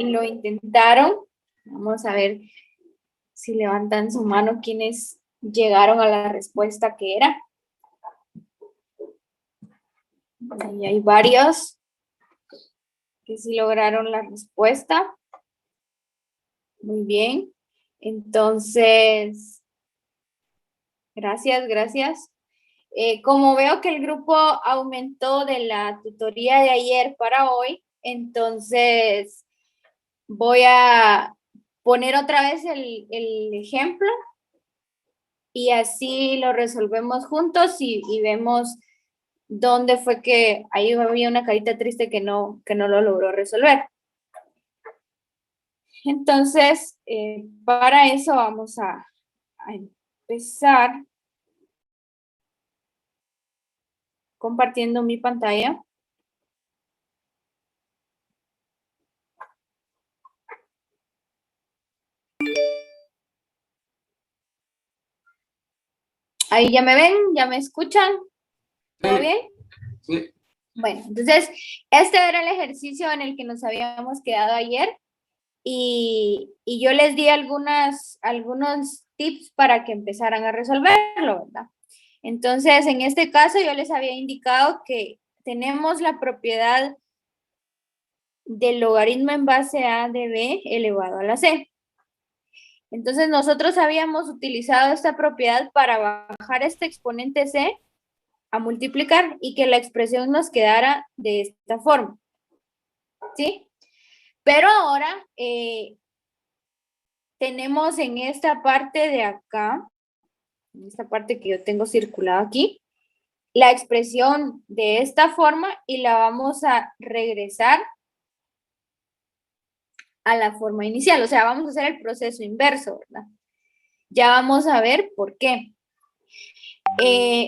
lo intentaron. Vamos a ver si levantan su mano quienes llegaron a la respuesta que era. Ahí hay varios que sí lograron la respuesta. Muy bien. Entonces, gracias. Como veo que el grupo aumentó de la tutoría de ayer para hoy, entonces voy a poner otra vez el ejemplo y así lo resolvemos juntos y vemos dónde fue que ahí había una carita triste que no lo logró resolver. Entonces, para eso vamos a empezar compartiendo mi pantalla. Ahí ya me ven, ya me escuchan. ¿Todo bien? Sí. Bueno, entonces, este era el ejercicio en el que nos habíamos quedado ayer y yo les di algunos tips para que empezaran a resolverlo, ¿verdad? Entonces, en este caso yo les había indicado que tenemos la propiedad del logaritmo en base a de b elevado a la c. Entonces, nosotros habíamos utilizado esta propiedad para bajar este exponente c a multiplicar y que la expresión nos quedara de esta forma, ¿sí? Pero ahora tenemos en esta parte de acá, en esta parte que yo tengo circulado aquí, la expresión de esta forma y la vamos a regresar a la forma inicial. O sea, vamos a hacer el proceso inverso, ¿verdad? Ya vamos a ver por qué.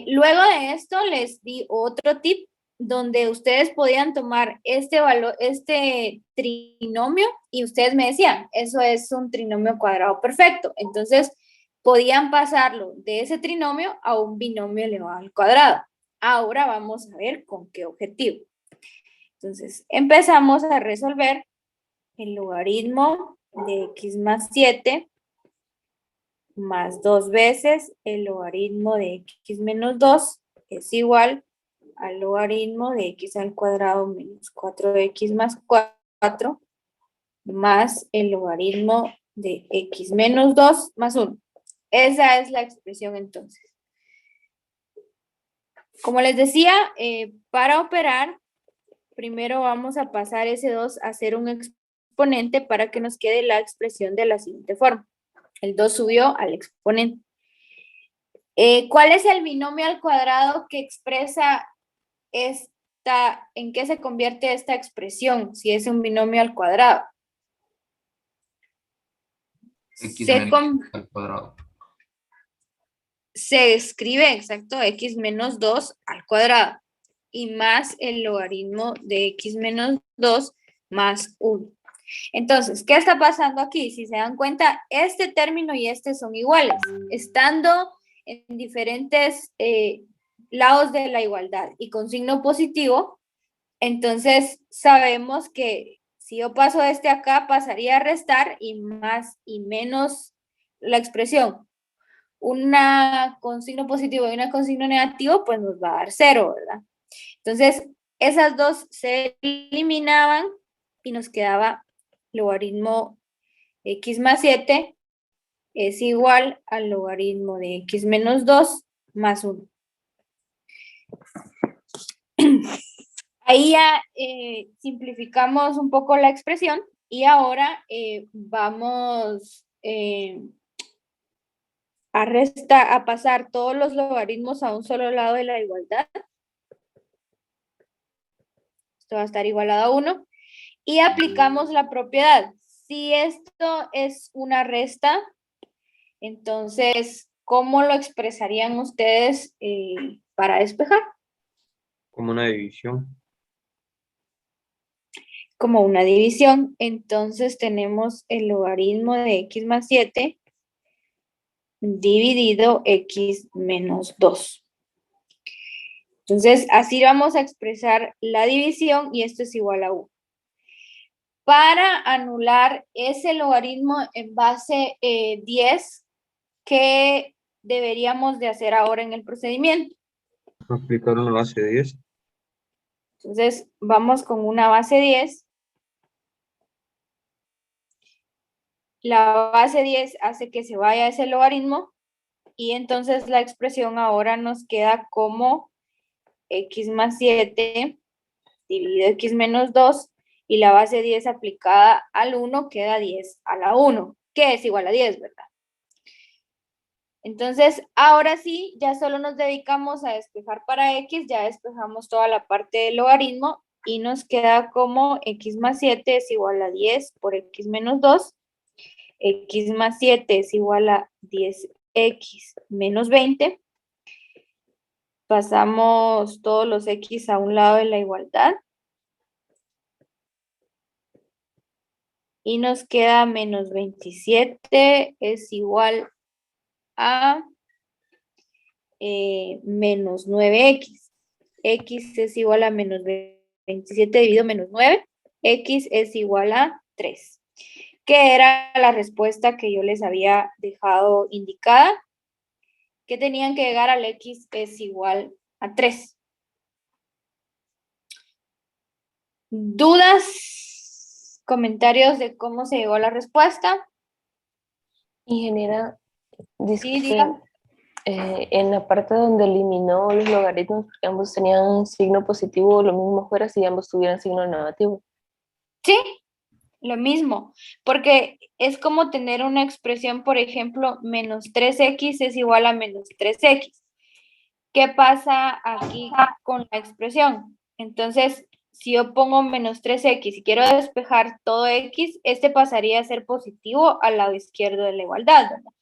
Luego de esto les di otro tip donde ustedes podían tomar este valor, este trinomio y ustedes me decían, eso es un trinomio cuadrado perfecto. Entonces, podían pasarlo de ese trinomio a un binomio elevado al cuadrado. Ahora vamos a ver con qué objetivo. Entonces, empezamos a resolver el logaritmo de x más 7 más 2 veces el logaritmo de x menos 2 es igual al logaritmo de x al cuadrado menos 4x más 4 más el logaritmo de x menos 2 más 1. Esa es la expresión entonces. Como les decía, para operar, primero vamos a pasar ese 2 a ser un exponente para que nos quede la expresión de la siguiente forma. El 2 subió al exponente. ¿Cuál es el binomio al cuadrado que expresa en qué se convierte esta expresión, si es un binomio al cuadrado? X menos al cuadrado. Se escribe, exacto, x menos 2 al cuadrado y más el logaritmo de x menos 2 más 1. Entonces, ¿qué está pasando aquí? Si se dan cuenta, este término y este son iguales, estando en diferentes lados de la igualdad y con signo positivo, entonces sabemos que si yo paso este acá, pasaría a restar y más y menos la expresión. Una con signo positivo y una con signo negativo, pues nos va a dar 0, ¿verdad? Entonces, esas dos se eliminaban y nos quedaba logaritmo de x más 7 es igual al logaritmo de x menos 2 más 1. Ahí ya simplificamos un poco la expresión y ahora vamos a pasar todos los logaritmos a un solo lado de la igualdad. Esto va a estar igualado a 1. Y aplicamos la propiedad. Si esto es una resta, entonces, ¿cómo lo expresarían ustedes para despejar? Como una división. Como una división. Entonces tenemos el logaritmo de x más 7 dividido x menos 2. Entonces, así vamos a expresar la división y esto es igual a 1. para anular ese logaritmo en base 10 que deberíamos de hacer ahora en el procedimiento. Aplicar una base 10. Entonces, vamos con una base 10. La base 10 hace que se vaya ese logaritmo y entonces la expresión ahora nos queda como x más 7 dividido x menos 2 y la base 10 aplicada al 1 queda 10 a la 1, que es igual a 10, ¿verdad? Entonces, ahora sí, ya solo nos dedicamos a despejar para x, ya despejamos toda la parte del logaritmo y nos queda como x más 7 es igual a 10 por x menos 2. X más 7 es igual a 10x menos 20. Pasamos todos los x a un lado de la igualdad. Y nos queda menos 27 es igual a menos 9x. X es igual a menos 27 dividido menos 9. X es igual a 3. Que era la respuesta que yo les había dejado indicada. Que tenían que llegar al x es igual a 3. ¿Dudas? ¿Comentarios de cómo se llegó a la respuesta? Ingeniera, Sí, disculpe, dígame. en la parte donde eliminó los logaritmos, porque ambos tenían signo positivo, lo mismo fuera si ambos tuvieran signo negativo. Sí, lo mismo, porque es como tener una expresión, por ejemplo, menos 3x es igual a menos 3x. ¿Qué pasa aquí con la expresión? Entonces, si yo pongo menos 3x y quiero despejar todo x, este pasaría a ser positivo al lado izquierdo de la igualdad, ¿verdad?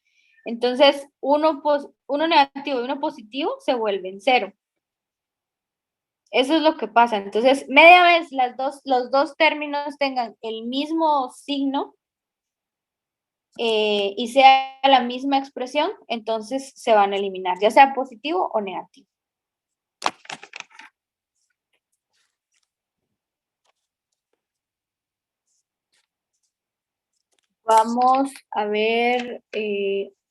Entonces, uno negativo y uno positivo se vuelven 0. Eso es lo que pasa. Entonces, media vez los dos términos tengan el mismo signo y sea la misma expresión, entonces se van a eliminar, ya sea positivo o negativo. Vamos a ver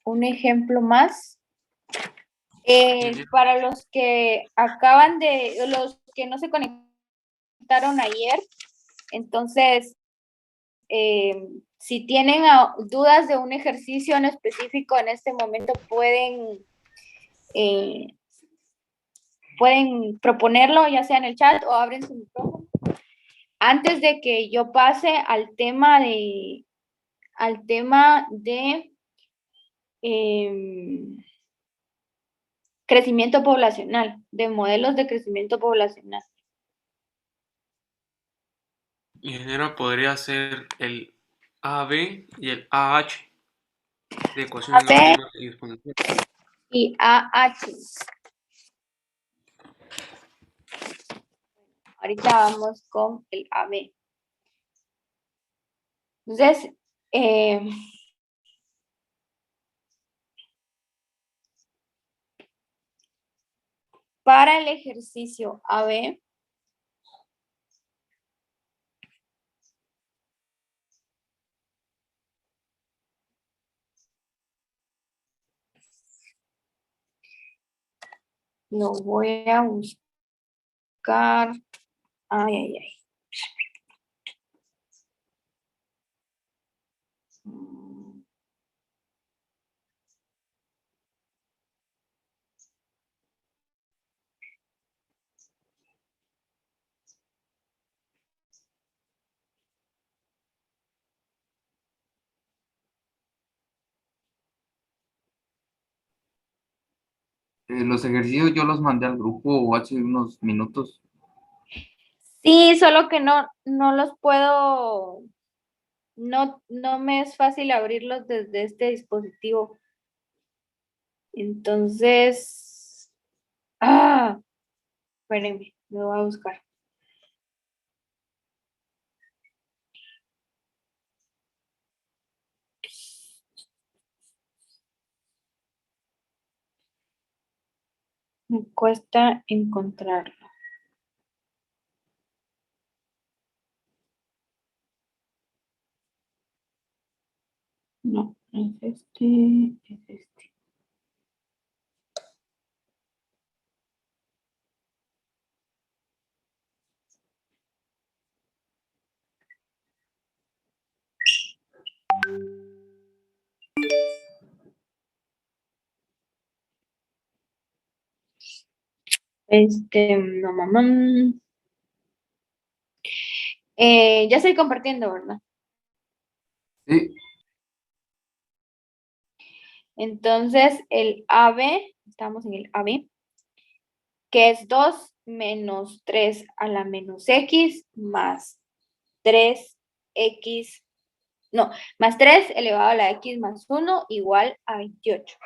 un ejemplo más. Para los que los que no se conectaron ayer, entonces, si tienen dudas de un ejercicio en específico en este momento, pueden proponerlo, ya sea en el chat o abren su micrófono. Antes de que yo pase al tema de crecimiento poblacional, de modelos de crecimiento poblacional. Ingeniero, podría ser el AB y el AH de ecuación AB logaritmo y exponencial. y AH. Ahorita vamos con el AB. Entonces, para el ejercicio AB, lo voy a buscar. Ay, ay, ay. Los ejercicios yo los mandé al grupo hace unos minutos. Sí, solo que no los puedo, no me es fácil abrirlos desde este dispositivo. Entonces, espérenme, lo voy a buscar. Me cuesta encontrarlo. No, es este, es este. No, mamá. Ya estoy compartiendo, ¿verdad? Sí, Entonces, el AB, estamos en el AB, que es 2 menos 3 a la menos X más 3X, no, más 3 elevado a la X más 1 igual a 28.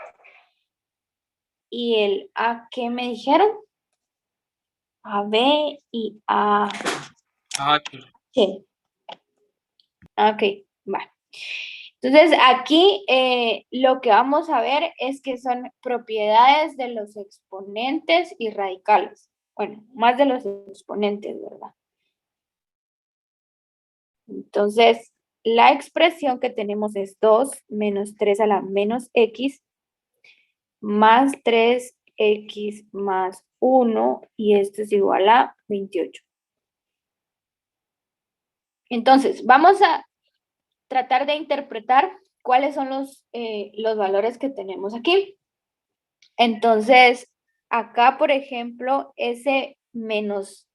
¿Y el A qué me dijeron? AB y AH. C. Ok, va. Entonces, aquí lo que vamos a ver es que son propiedades de los exponentes y radicales. Bueno, más de los exponentes, ¿verdad? Entonces, la expresión que tenemos es 2 menos 3 a la menos X más 3X más 1 y esto es igual a 28. Entonces, vamos a tratar de interpretar cuáles son los valores que tenemos aquí. Entonces, acá, por ejemplo, ese menos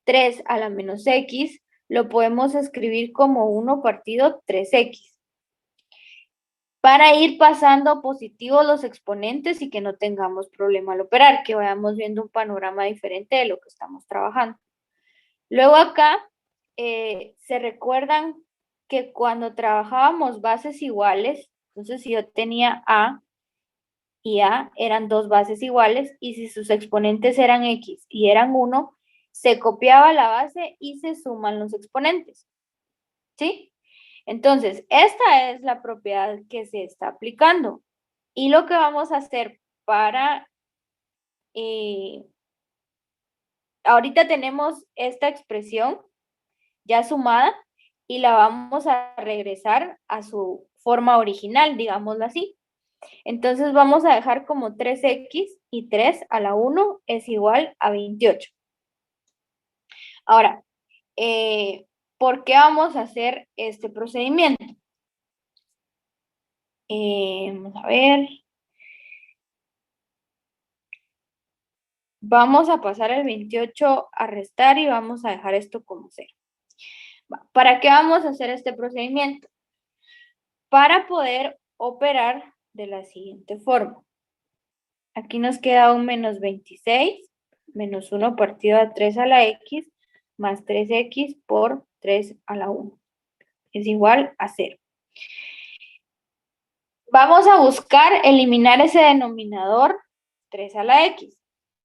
3 a la menos X lo podemos escribir como 1 partido 3X. Para ir pasando positivos los exponentes y que no tengamos problema al operar, que vayamos viendo un panorama diferente de lo que estamos trabajando. Luego acá, se recuerdan que cuando trabajábamos bases iguales, entonces si yo tenía A y A eran dos bases iguales y si sus exponentes eran X y eran 1, se copiaba la base y se suman los exponentes. ¿Sí? Entonces, esta es la propiedad que se está aplicando. Y lo que vamos a hacer para... ahorita tenemos esta expresión ya sumada y la vamos a regresar a su forma original, digámoslo así. Entonces vamos a dejar como 3x y 3 a la 1 es igual a 28. Ahora, ¿por qué vamos a hacer este procedimiento? Vamos a ver. Vamos a pasar el 28 a restar y vamos a dejar esto como 0. ¿Para qué vamos a hacer este procedimiento? Para poder operar de la siguiente forma. Aquí nos queda un menos 26, menos 1 partido a 3 a la x, más 3x por 3 a la 1. Es igual a 0. Vamos a buscar eliminar ese denominador 3 a la x.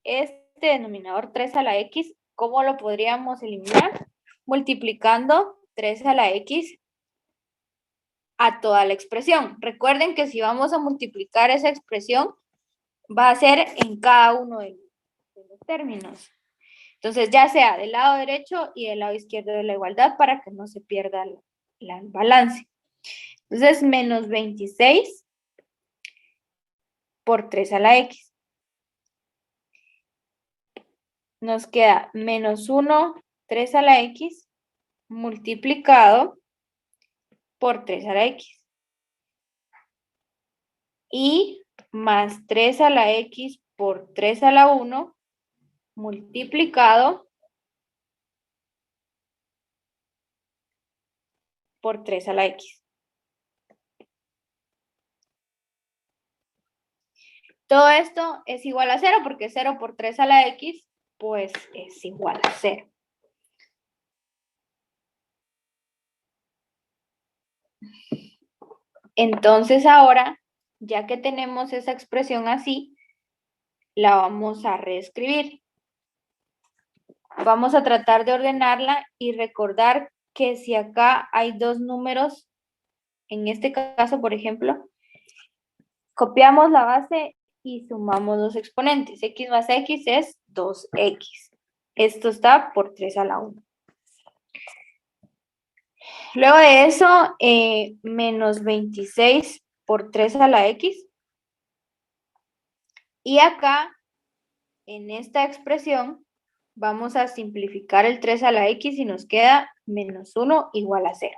Este denominador 3 a la x, ¿cómo lo podríamos eliminar? Multiplicando 3 a la x a toda la expresión. Recuerden que si vamos a multiplicar esa expresión, va a ser en cada uno de los términos. Entonces, ya sea del lado derecho y del lado izquierdo de la igualdad para que no se pierda el balance. Entonces, menos 26 por 3 a la x. Nos queda menos 1, 3 a la x, multiplicado por 3 a la x. Y más 3 a la x por 3 a la 1, multiplicado por 3 a la x. Todo esto es igual a 0 porque 0 por 3 a la x, pues es igual a 0. Entonces ahora, ya que tenemos esa expresión así, la vamos a reescribir. Vamos a tratar de ordenarla y recordar que si acá hay dos números, en este caso, por ejemplo, copiamos la base y sumamos los exponentes. X más X es 2X. Esto está por 3 a la 1. Luego de eso, menos 26 por 3 a la x. Y acá, en esta expresión, vamos a simplificar el 3 a la x y nos queda menos 1 igual a 0.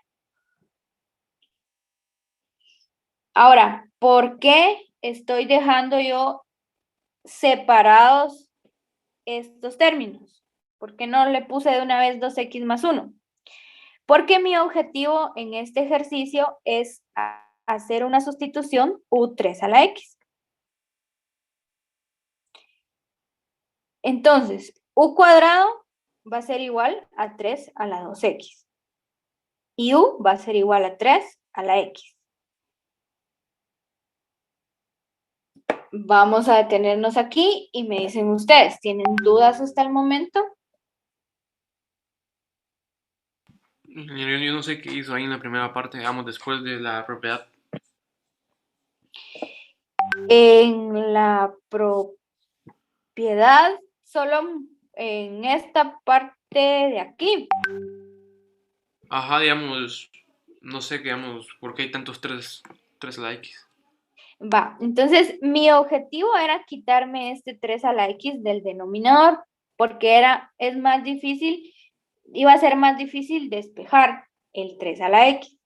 Ahora, ¿por qué estoy dejando yo separados estos términos? ¿Por qué no le puse de una vez 2x más 1? Porque mi objetivo en este ejercicio es hacer una sustitución u3 a la x. Entonces, u cuadrado va a ser igual a 3 a la 2x. Y u va a ser igual a 3 a la x. Vamos a detenernos aquí y me dicen ustedes, ¿tienen dudas hasta el momento? Ingeniero, yo no sé qué hizo ahí en la primera parte, digamos, después de la propiedad. En la propiedad, solo en esta parte de aquí. Ajá, digamos, no sé, digamos, por qué hay tantos 3 a la X. Va, entonces mi objetivo era quitarme este 3 a la x del denominador, porque es más difícil, iba a ser más difícil despejar el 3 a la x.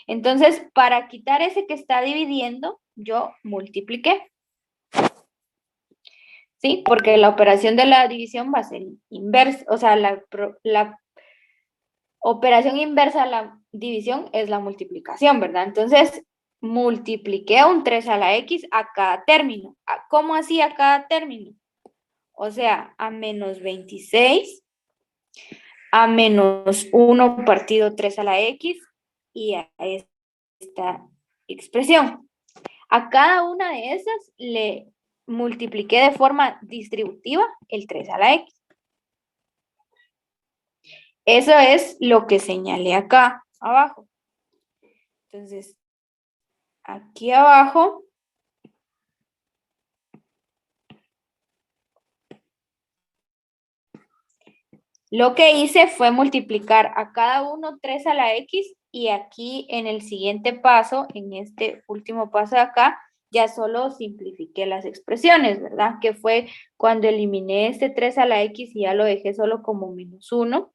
Entonces, para quitar ese que está dividiendo, yo multipliqué. ¿Sí? Porque la operación de la división va a ser inversa, o sea, la operación inversa a la división es la multiplicación, ¿verdad? Entonces, multipliqué un 3 a la x a cada término. ¿Cómo así a cada término? O sea, a menos 26, a menos 1 partido 3 a la x y a esta expresión. A cada una de esas le multipliqué de forma distributiva el 3 a la x. Eso es lo que señalé acá abajo. Entonces, aquí abajo, lo que hice fue multiplicar a cada uno 3 a la x y aquí en el siguiente paso, en este último paso de acá, ya solo simplifiqué las expresiones, ¿verdad? Que fue cuando eliminé este 3 a la x y ya lo dejé solo como menos 1.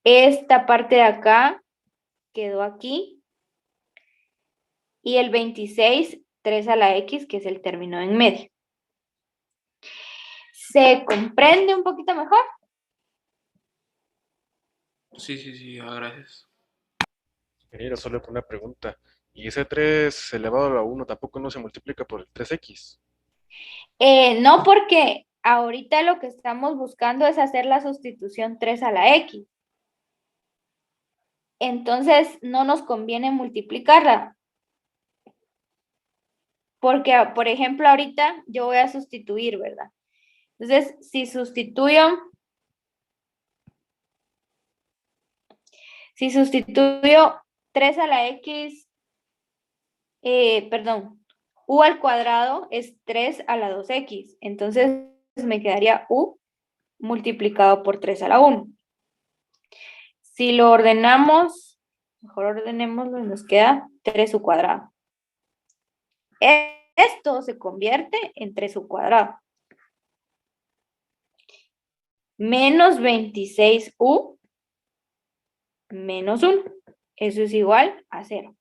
Esta parte de acá quedó aquí. Y el 26, 3 a la x, que es el término en medio. ¿Se comprende un poquito mejor? Sí, gracias. Ingeniero, solo una pregunta. ¿Y ese 3 elevado a la 1 tampoco no se multiplica por el 3x? No, porque ahorita lo que estamos buscando es hacer la sustitución 3 a la x. Entonces, no nos conviene multiplicarla. Porque, por ejemplo, ahorita yo voy a sustituir, ¿verdad? Entonces, si sustituyo 3 a la x, perdón, u al cuadrado es 3 a la 2x. Entonces, me quedaría u multiplicado por 3 a la 1. Si lo ordenamos, mejor ordenémoslo y nos queda 3 u cuadrado. Esto se convierte en 3 u cuadrado. Menos 26u menos 1. Eso es igual a 0.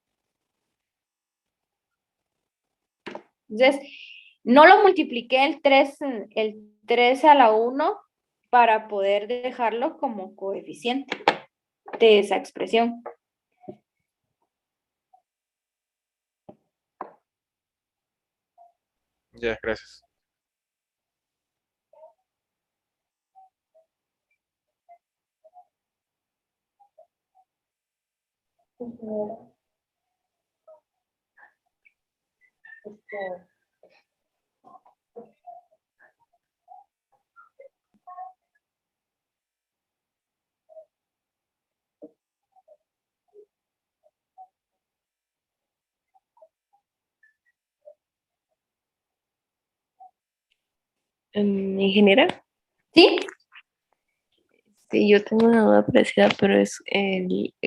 Entonces, no lo multipliqué el 3 a la 1 para poder dejarlo como coeficiente de esa expresión. Ya, gracias. Ingeniera, ¿Sí? Sí, yo tengo una duda parecida, pero es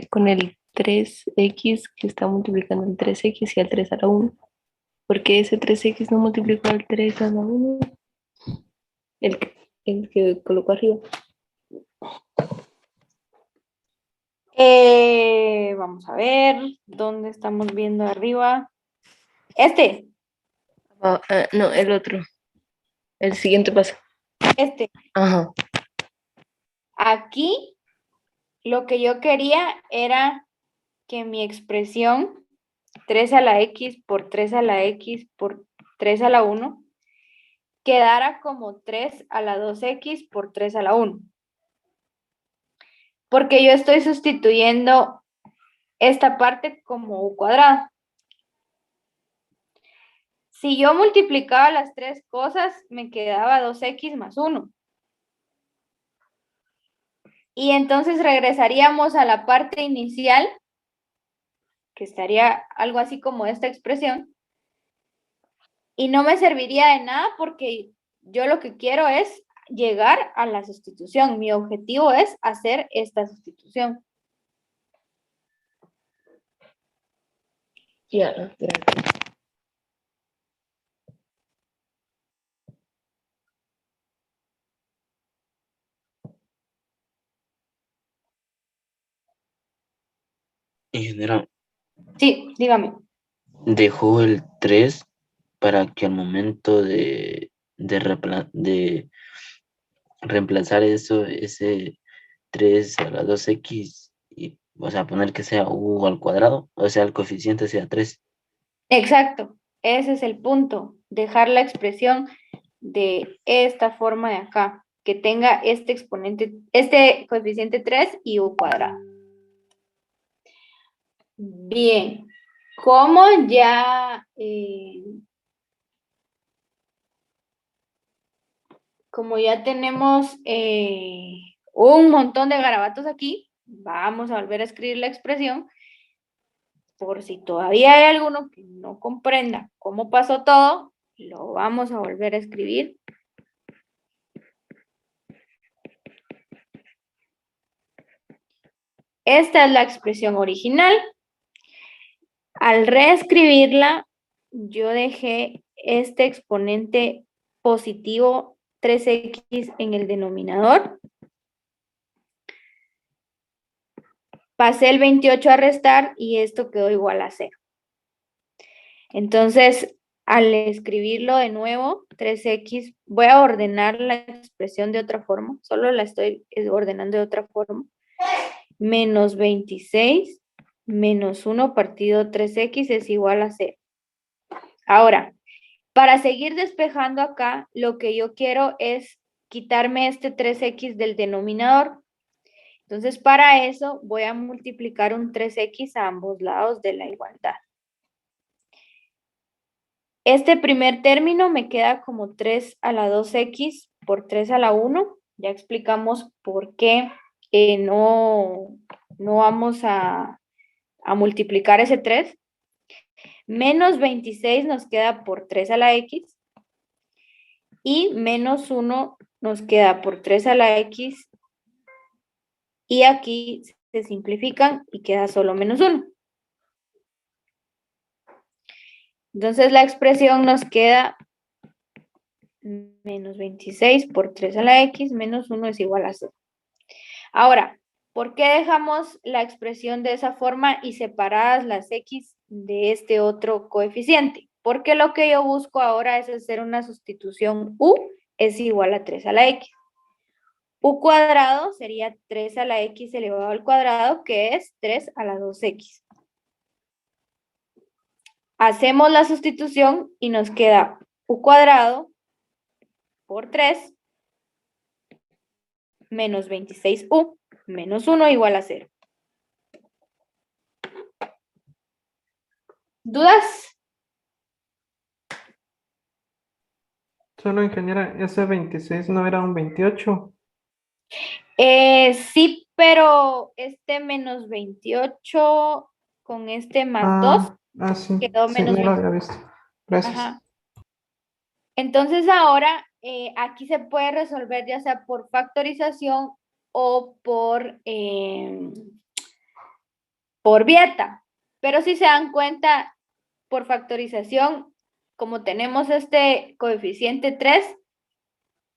con el 3x que está multiplicando el 3x y el 3 a la 1. ¿Por qué ese 3x no multiplicó al 3 a la 1? El, el que colocó arriba. Vamos a ver, ¿dónde estamos viendo arriba? Este, No, el otro. El siguiente paso. este. Ajá. Aquí lo que yo quería era que mi expresión 3 a la x por 3 a la x por 3 a la 1 quedara como 3 a la 2x por 3 a la 1. Porque yo estoy sustituyendo esta parte como u cuadrado. Si yo multiplicaba las tres cosas, me quedaba 2x más 1. Y entonces regresaríamos a la parte inicial, que estaría algo así como esta expresión, y no me serviría de nada porque yo lo que quiero es llegar a la sustitución. Mi objetivo es hacer esta sustitución. Ya, gracias. Ingeniera, Sí, dígame. dejó el 3 para que al momento de reemplazar ese 3 a la 2x, o sea, poner que sea u al cuadrado, o sea, el coeficiente sea 3. Exacto, ese es el punto. Dejar la expresión de esta forma de acá, que tenga este exponente, este coeficiente 3 y u cuadrado. Bien, como ya tenemos un montón de garabatos aquí, vamos a volver a escribir la expresión por si todavía hay alguno que no comprenda cómo pasó todo, lo vamos a volver a escribir. Esta es la expresión original. Al reescribirla, yo dejé este exponente positivo 3x en el denominador. Pasé el 28 a restar y esto quedó igual a 0. Entonces, al escribirlo de nuevo, 3x, voy a ordenar la expresión de otra forma, solo la estoy ordenando de otra forma. Menos 26 menos 1 partido 3x es igual a 0. Ahora, para seguir despejando acá, lo que yo quiero es quitarme este 3x del denominador. Entonces, para eso voy a multiplicar un 3x a ambos lados de la igualdad. Este primer término me queda como 3 a la 2x por 3 a la 1. Ya explicamos por qué no vamos a multiplicar ese 3. Menos 26 nos queda por 3 a la x. Y menos 1 nos queda por 3 a la x. Y aquí se simplifican y queda solo menos 1. Entonces la expresión nos queda menos 26 por 3 a la x menos 1 es igual a 0. Ahora, ¿por qué dejamos la expresión de esa forma y separadas las x de este otro coeficiente? Porque lo que yo busco ahora es hacer una sustitución u es igual a 3 a la x. U cuadrado sería 3 a la x elevado al cuadrado, que es 3 a la 2x. Hacemos la sustitución y nos queda u cuadrado por 3 menos 26u menos 1 igual a 0. ¿Dudas? Solo ingeniera, ese 26 no era un 28. Sí, pero este menos 28 con este más 2 Sí, quedó sí, menos no lo 20. había visto. Gracias. Ajá. Entonces ahora aquí se puede resolver ya sea por factorización o por Vieta. Pero si se dan cuenta, por factorización, como tenemos este coeficiente 3,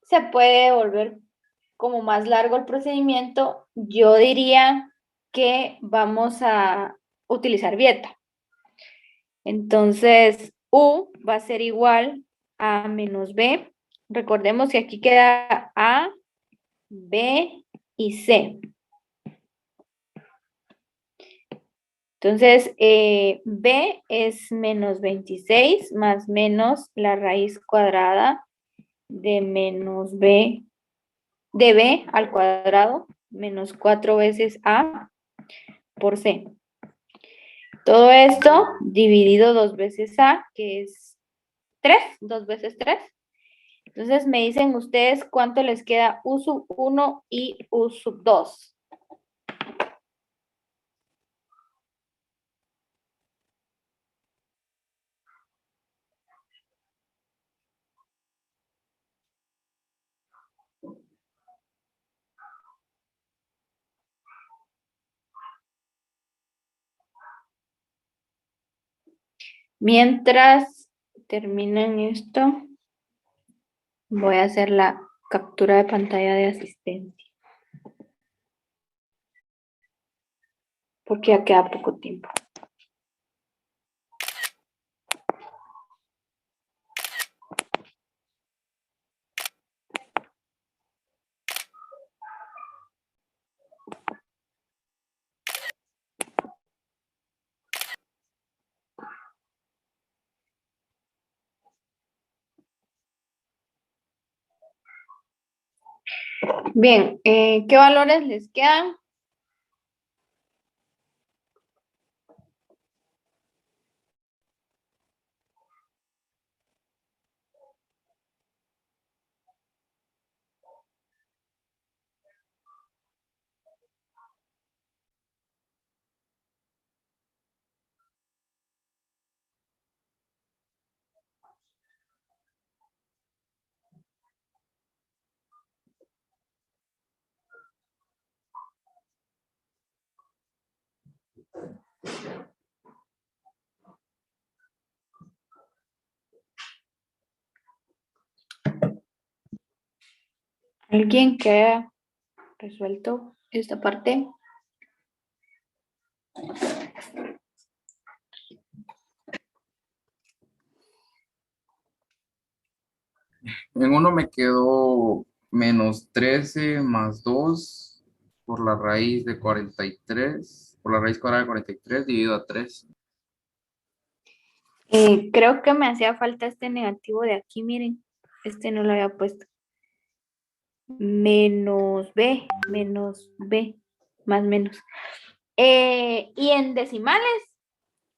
se puede volver como más largo el procedimiento. Yo diría que vamos a utilizar Vieta. Entonces, U va a ser igual a menos B. Recordemos que aquí queda A, B y C. Entonces, B es menos 26 más menos la raíz cuadrada de menos B, de B al cuadrado, menos 4 veces A por C. Todo esto dividido 2 veces A, que es 3, 2 veces 3. Entonces, me dicen ustedes cuánto les queda U sub 1 y U sub 2. Mientras terminan esto, voy a hacer la captura de pantalla de asistencia. Porque ya queda poco tiempo. Bien, ¿qué valores les quedan? ¿Alguien que haya resuelto esta parte? En uno me quedó menos 13 más 2 por la raíz de 43, por la raíz cuadrada de 43 dividido a 3. Creo que me hacía falta este negativo de aquí, miren. Este no lo había puesto. Menos B, más menos. Y en decimales,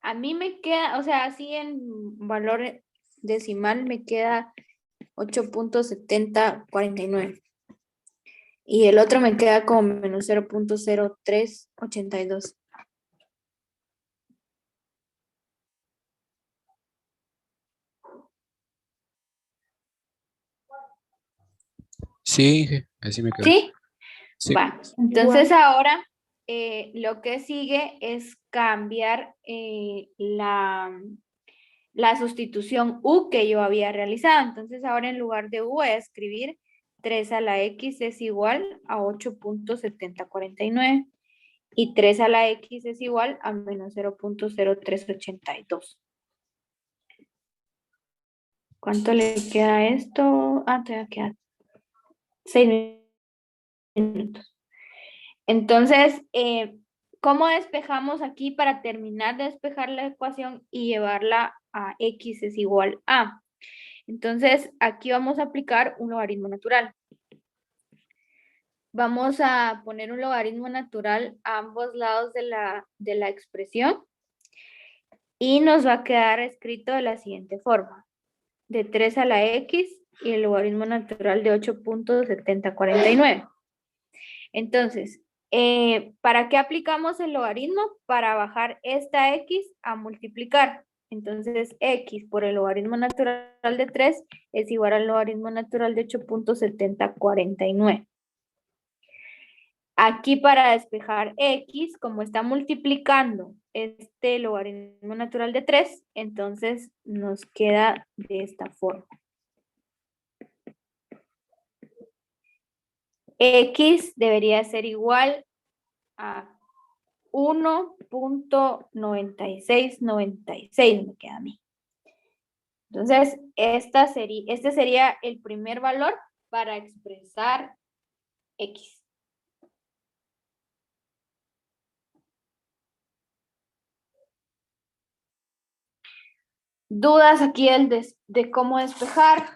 a mí me queda, o sea, así en valor decimal me queda 8.7049. Y el otro me queda como menos 0.0382. Sí, así me quedó. ¿Sí? Sí. Va. Entonces ahora lo que sigue es cambiar la sustitución U que yo había realizado. Entonces ahora en lugar de U voy a escribir 3 a la X es igual a 8.7049 y 3 a la X es igual a menos 0.0382. ¿Cuánto le queda a esto? Ah, todavía queda 6 minutos. Entonces, ¿cómo despejamos aquí para terminar de despejar la ecuación y llevarla a X es igual a? Entonces, aquí vamos a aplicar un logaritmo natural. Vamos a poner un logaritmo natural a ambos lados de la expresión y nos va a quedar escrito de la siguiente forma. De 3 a la X y el logaritmo natural de 8.7049. Entonces, ¿para qué aplicamos el logaritmo? Para bajar esta X a multiplicar. Entonces, X por el logaritmo natural de 3 es igual al logaritmo natural de 8.7049. Aquí para despejar x, como está multiplicando este logaritmo natural de 3, entonces nos queda de esta forma. X debería ser igual a 1.9696, me queda a mí. Entonces, este sería el primer valor para expresar X. ¿Dudas aquí de cómo despejar?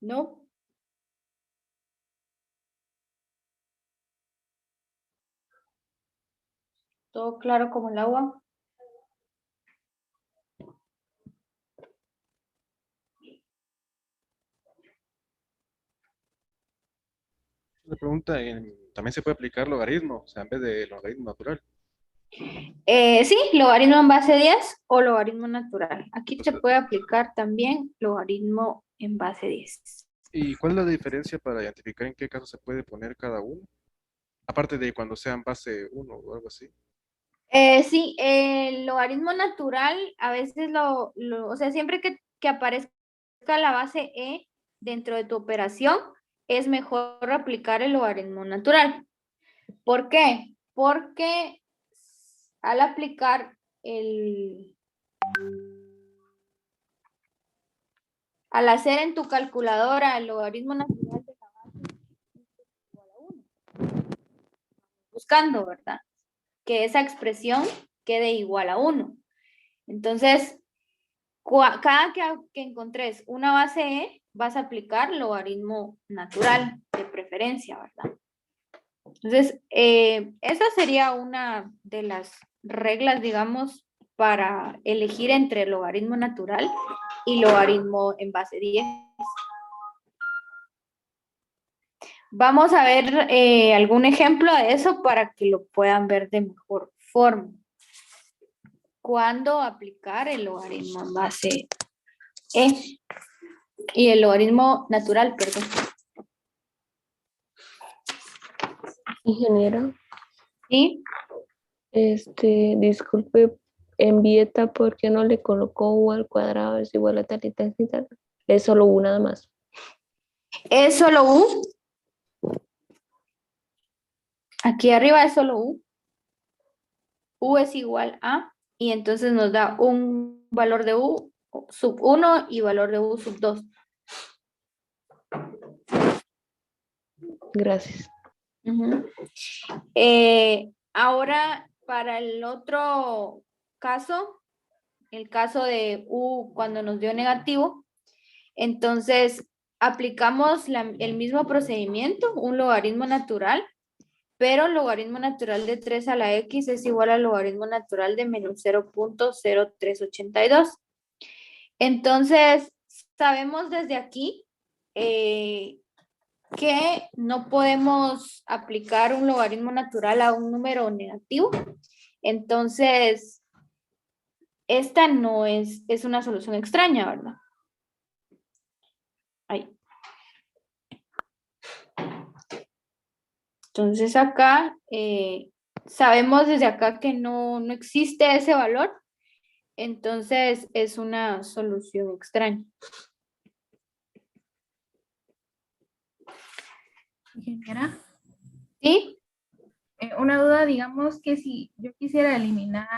¿No? ¿Todo claro como el agua? La pregunta, también se puede aplicar logaritmo, o sea, en vez de logaritmo natural. Sí, logaritmo en base 10 o logaritmo natural. Aquí O se sea, puede aplicar también logaritmo en base 10. ¿y cuál es la diferencia para identificar en qué caso se puede poner cada uno? Aparte de cuando sean base uno o algo así. Sí, el logaritmo natural, a veces o sea, siempre que aparezca la base e dentro de tu operación, es mejor aplicar el logaritmo natural. ¿Por qué? Porque al aplicar al hacer en tu calculadora el logaritmo natural de la base es igual a 1, buscando, ¿verdad? Que esa expresión quede igual a 1. Entonces, cada que encontres una base E, vas a aplicar logaritmo natural de preferencia, ¿verdad? Entonces, esa sería una de las reglas, digamos, para elegir entre logaritmo natural y logaritmo en base 10. Vamos a ver algún ejemplo de eso para que lo puedan ver de mejor forma. ¿Cuándo aplicar el logaritmo en base E? Y el logaritmo natural, perdón. Ingeniero, ¿Sí? disculpe, en Vieta, ¿por qué no le colocó u al cuadrado es igual a tal y tal y tal? Es solo u nada más. ¿Es solo U? Aquí arriba es solo U. U es igual a, y entonces nos da un valor de U sub 1 y valor de U sub 2. Gracias. Ahora, para el otro caso, el caso de U cuando nos dio negativo, entonces aplicamos el mismo procedimiento, un logaritmo natural, pero el logaritmo natural de 3 a la x es igual al logaritmo natural de menos 0.0382. Entonces, sabemos desde aquí que no podemos aplicar un logaritmo natural a un número negativo. Entonces, esta no es una solución extraña, ¿verdad? Ahí. Entonces acá sabemos desde acá que no existe ese valor, entonces es una solución extraña. Ingeniera, ¿Sí? una duda, digamos que si yo quisiera eliminar,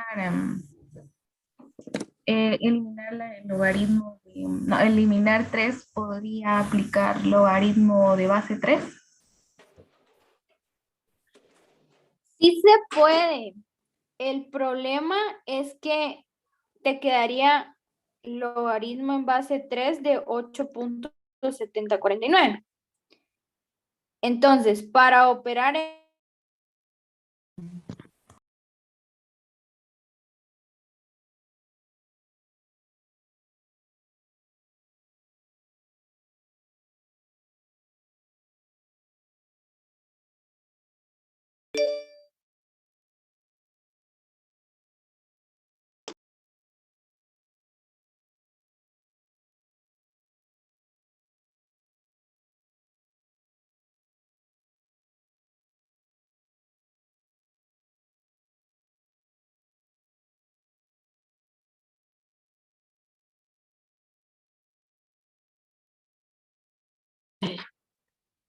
el logaritmo, no, eliminar 3, ¿podría aplicar logaritmo de base 3? Sí se puede. El problema es que te quedaría logaritmo en base 3 de 8.7049. Entonces, para operar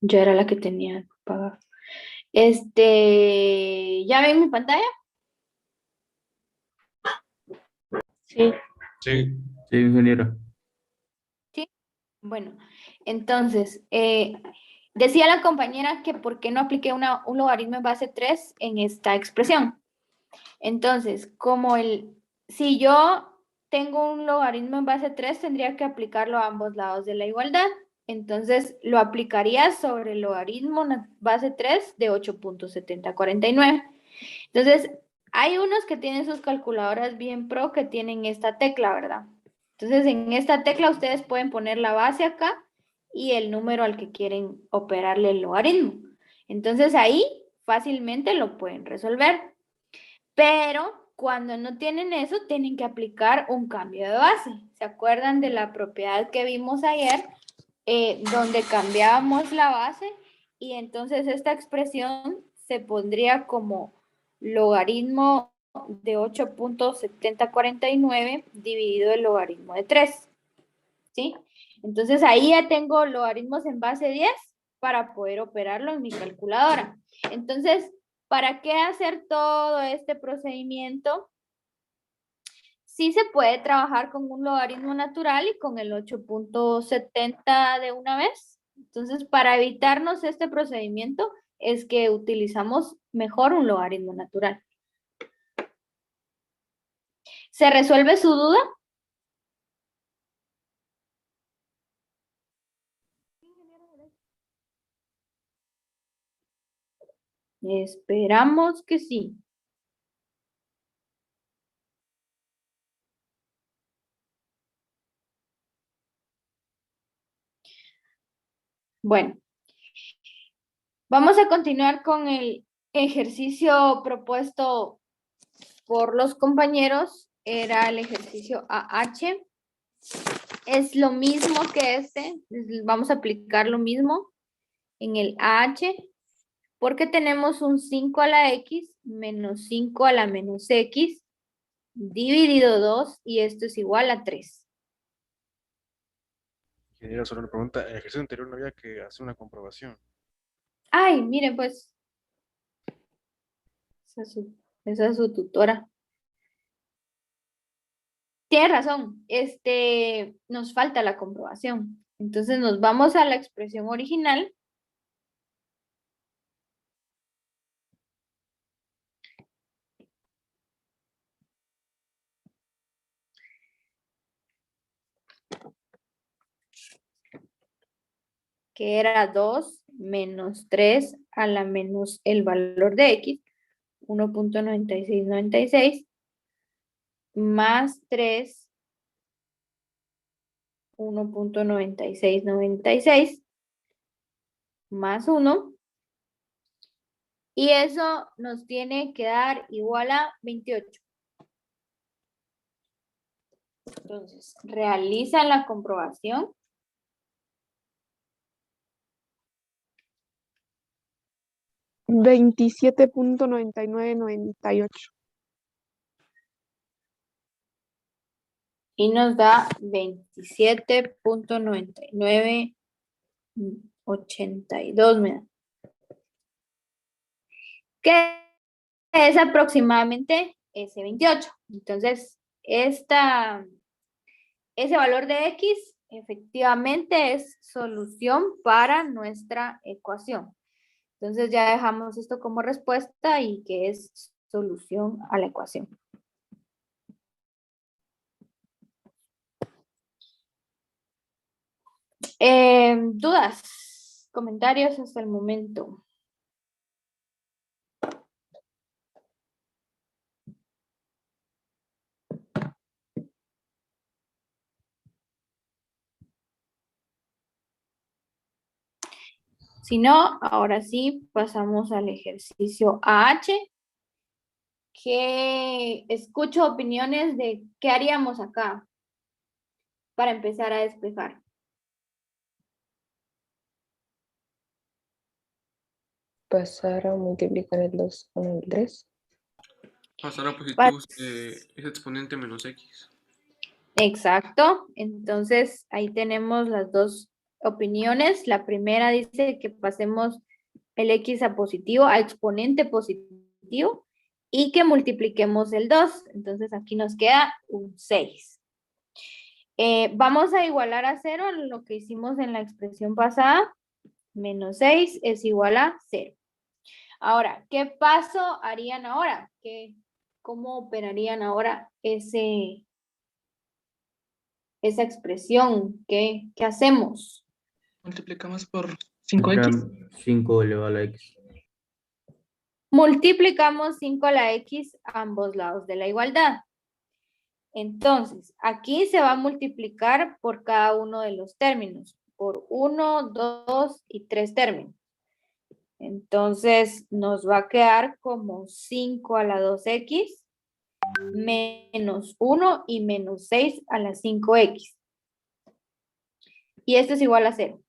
Yo era la que tenía pagado. ¿Ya ven mi pantalla? Sí. Sí. Sí, ingeniero. Sí. Bueno, entonces, decía la compañera que por qué no apliqué un logaritmo en base 3 en esta expresión. Entonces, si yo tengo un logaritmo en base 3, tendría que aplicarlo a ambos lados de la igualdad. Entonces, lo aplicaría sobre el logaritmo en base 3 de 8.7049. Entonces, hay unos que tienen sus calculadoras bien pro que tienen esta tecla, ¿verdad? Entonces, en esta tecla ustedes pueden poner la base acá y el número al que quieren operarle el logaritmo. Entonces, ahí fácilmente lo pueden resolver. Pero cuando no tienen eso, tienen que aplicar un cambio de base. ¿Se acuerdan de la propiedad que vimos ayer? Donde cambiábamos la base y entonces esta expresión se pondría como logaritmo de 8.7049 dividido el logaritmo de 3. ¿Sí? Entonces ahí ya tengo logaritmos en base 10 para poder operarlo en mi calculadora. Entonces, ¿para qué hacer todo este procedimiento? Sí se puede trabajar con un logaritmo natural y con el 8.70 de una vez. Entonces, para evitarnos este procedimiento es que utilizamos mejor un logaritmo natural. ¿Se resuelve su duda? Esperamos que sí. Bueno, vamos a continuar con el ejercicio propuesto por los compañeros. Era el ejercicio AH. Es lo mismo que este. Vamos a aplicar lo mismo en el AH. Porque tenemos un 5 a la x menos 5 a la menos x dividido 2 y esto es igual a 3. Ingeniero, solo una pregunta. En el ejercicio anterior no había que hacer una comprobación. Ay, miren pues, esa es su tutora. Tiene razón, nos falta la comprobación. Entonces nos vamos a la expresión original. Que era 2 menos 3 a la menos el valor de x, 1.9696, más 3, 1.9696, más 1. Y eso nos tiene que dar igual a 28. Entonces, realizan la comprobación. $27.9998. Y nos da 27.9982, me da. Que es aproximadamente ese 28. Entonces, ese valor de x efectivamente es solución para nuestra ecuación. Entonces ya dejamos esto como respuesta y que es solución a la ecuación. ¿Dudas? ¿Comentarios hasta el momento? Si no, ahora sí pasamos al ejercicio AH, que escucho opiniones de qué haríamos acá para empezar a despejar. Pasar a multiplicar el 2 con el 3. Pasar a positivos ese exponente menos x. Exacto. Entonces, ahí tenemos las dos opiniones. La primera dice que pasemos el x a positivo, a exponente positivo, y que multipliquemos el 2. Entonces aquí nos queda un 6. Vamos a igualar a 0 lo que hicimos en la expresión pasada. Menos 6 es igual a 0. Ahora, ¿qué paso harían ahora? ¿Cómo operarían ahora esa expresión? ¿Qué hacemos? Multiplicamos por 5x. 5 elevado a la x. Multiplicamos 5 a la x a ambos lados de la igualdad. Entonces, aquí se va a multiplicar por cada uno de los términos, por 1, 2 y 3 términos. Entonces, nos va a quedar como 5 a la 2x menos 1 y menos 6 a la 5x. Y esto es igual a 0.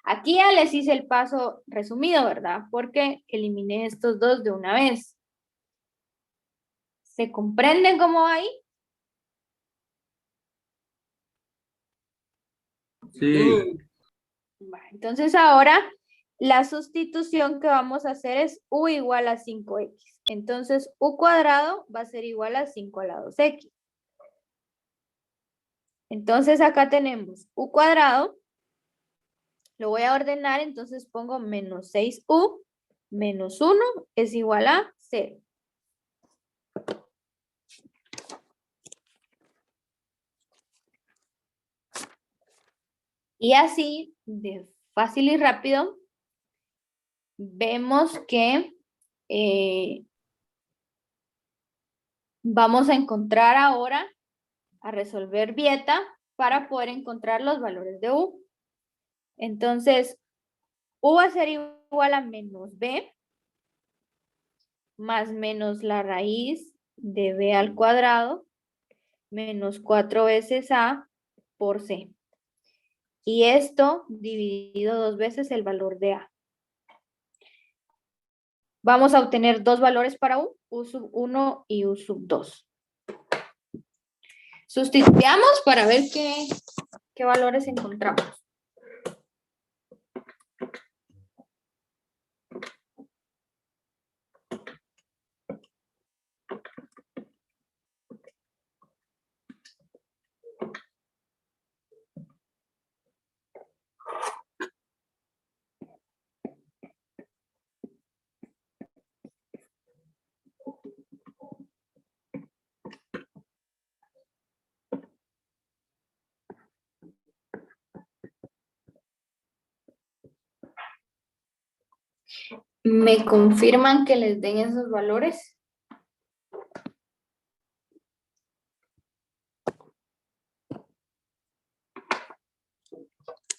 Aquí ya les hice el paso resumido, ¿verdad? Porque eliminé estos dos de una vez. ¿Se comprenden cómo va ahí? Sí. Entonces ahora la sustitución que vamos a hacer es u igual a 5x. Entonces u cuadrado va a ser igual a 5 a la 2x. Entonces acá tenemos u cuadrado. Lo voy a ordenar, entonces pongo menos 6u menos 1 es igual a 0. Y así, de fácil y rápido, vemos que vamos a encontrar ahora, a resolver Vieta para poder encontrar los valores de u. Entonces, u va a ser igual a menos b más menos la raíz de b al cuadrado menos 4 veces a por c. Y esto dividido 2 veces el valor de a. Vamos a obtener dos valores para u sub 1 y u sub 2. Sustituyamos para ver qué valores encontramos. ¿Me confirman que les den esos valores?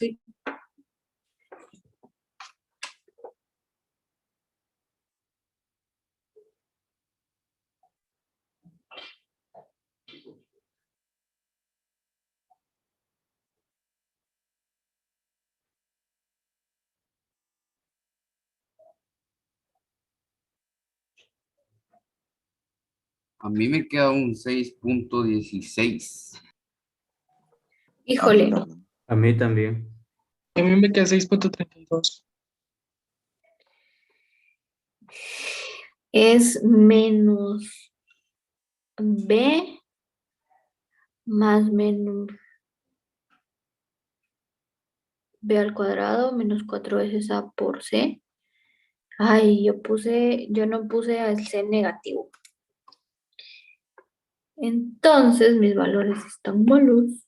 Sí. A mí me queda un 6.16. Híjole. A mí también. A mí me queda 6.32. Es menos b más menos b al cuadrado menos 4 veces a por c. Ay, yo no puse el c negativo. Entonces mis valores están malos.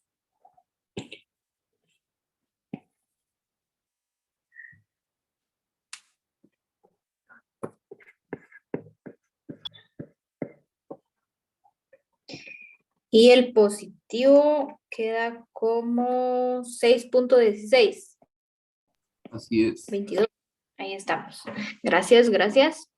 Y el positivo queda como 6.16. Así es. 22. Ahí estamos. Gracias, gracias.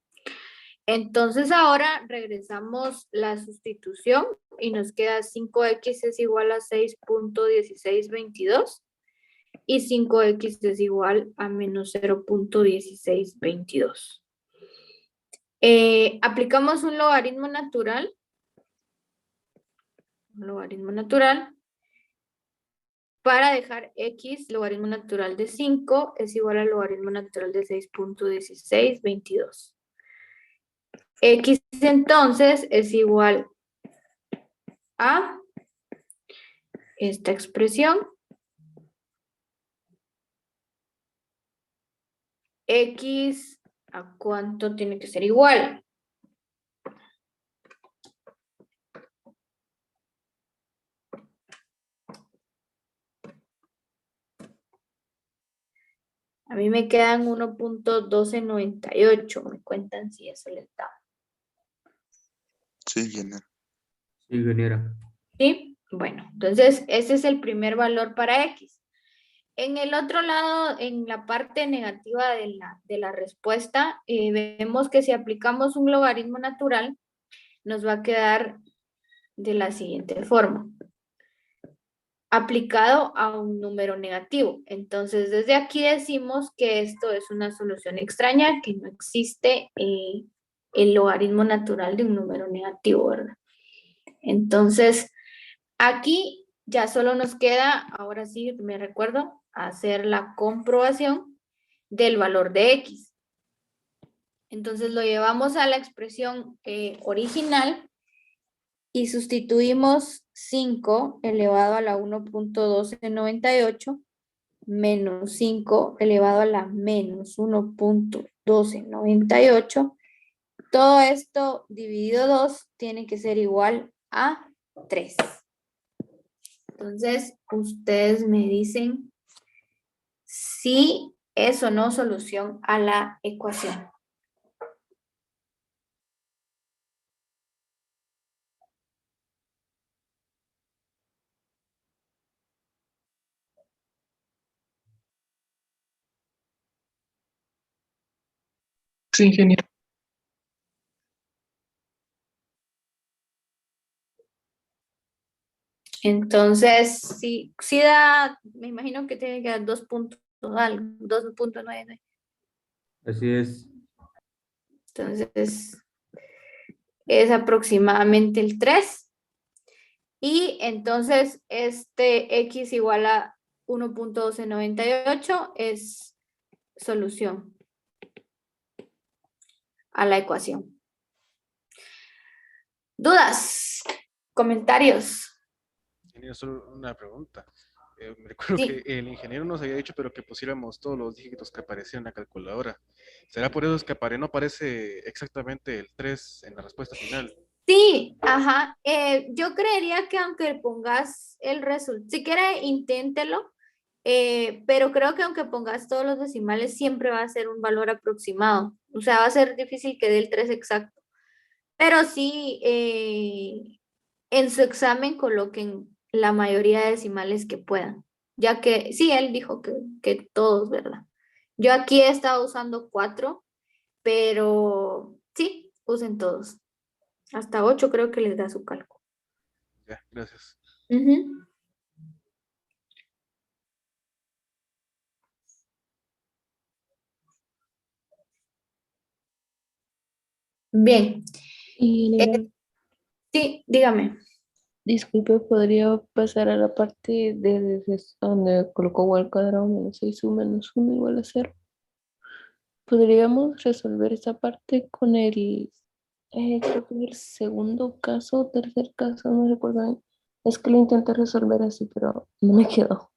Entonces ahora regresamos la sustitución y nos queda 5x es igual a 6.1622 y 5x es igual a menos 0.1622. Aplicamos un logaritmo natural. Un logaritmo natural. para dejar x logaritmo natural de 5 es igual al logaritmo natural de 6.1622. X entonces es igual a esta expresión. X, ¿a cuánto tiene que ser igual? A mí me quedan 1.1298. Me cuentan si eso les da. Sí, ingeniero. Sí, ingeniera. ¿Sí? Bueno, entonces ese es el primer valor para X. En el otro lado, en la parte negativa de la respuesta, vemos que si aplicamos un logaritmo natural, nos va a quedar de la siguiente forma. Aplicado a un número negativo. Entonces, desde aquí decimos que esto es una solución extraña, que no existe el logaritmo natural de un número negativo, ¿verdad? Entonces, aquí ya solo nos queda, ahora sí me recuerdo, hacer la comprobación del valor de X. Entonces, lo llevamos a la expresión original y sustituimos 5 elevado a la 1.1298 menos 5 elevado a la menos 1.1298. Todo esto dividido 2 tiene que ser igual a 3. Entonces, ustedes me dicen si es o no solución a la ecuación. Sí, ingeniero. Entonces, sí da, me imagino que tiene que dar 2 puntos algo, 2.99. Así es. Entonces, es aproximadamente el 3. Y entonces, este X igual a 1.1298 es solución a la ecuación. ¿Dudas? ¿Comentarios? Tenía solo una pregunta. Me recuerdo Sí. que el ingeniero nos había dicho, pero que pusiéramos todos los dígitos que aparecían en la calculadora. ¿Será por eso que no aparece exactamente el 3 en la respuesta final? Sí, ajá. Yo creería que aunque pongas el resultado, si quiere, inténtelo, pero creo que aunque pongas todos los decimales, siempre va a ser un valor aproximado. O sea, va a ser difícil que dé el 3 exacto. Pero sí, en su examen coloquen la mayoría de decimales que puedan. Ya que, sí, él dijo que todos, ¿verdad? Yo aquí he estado usando 4, pero sí, usen todos. Hasta 8 creo que les da su cálculo. Ya, gracias. Ujú. Bien. Ingeniera, Sí, dígame. disculpe, ¿podría pasar a la parte donde colocó al cuadrado menos 6u menos 1 igual a 0? ¿Podríamos resolver esa parte con creo que el segundo caso, tercer caso, no recuerdo bien? Es que lo intenté resolver así, pero no me quedó.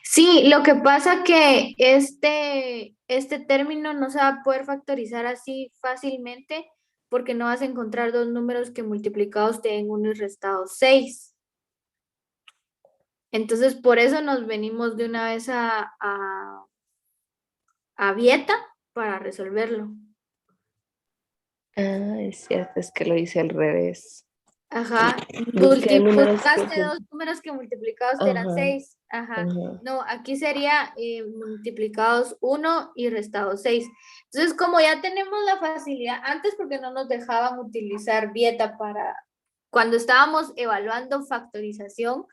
Sí, lo que pasa que este término no se va a poder factorizar así fácilmente porque no vas a encontrar dos números que multiplicados te den 1 y restados 6. Entonces, por eso nos venimos de una vez a Vieta para resolverlo. Ah, es cierto, es que lo hice al revés. Ajá, Busqué números que buscaste dos números que multiplicados te eran Ajá, 6. Ajá. ajá. No, aquí sería multiplicados 1 y restados 6. Entonces, como ya tenemos la facilidad, antes porque no nos dejaban utilizar Vieta para, cuando estábamos evaluando factorización,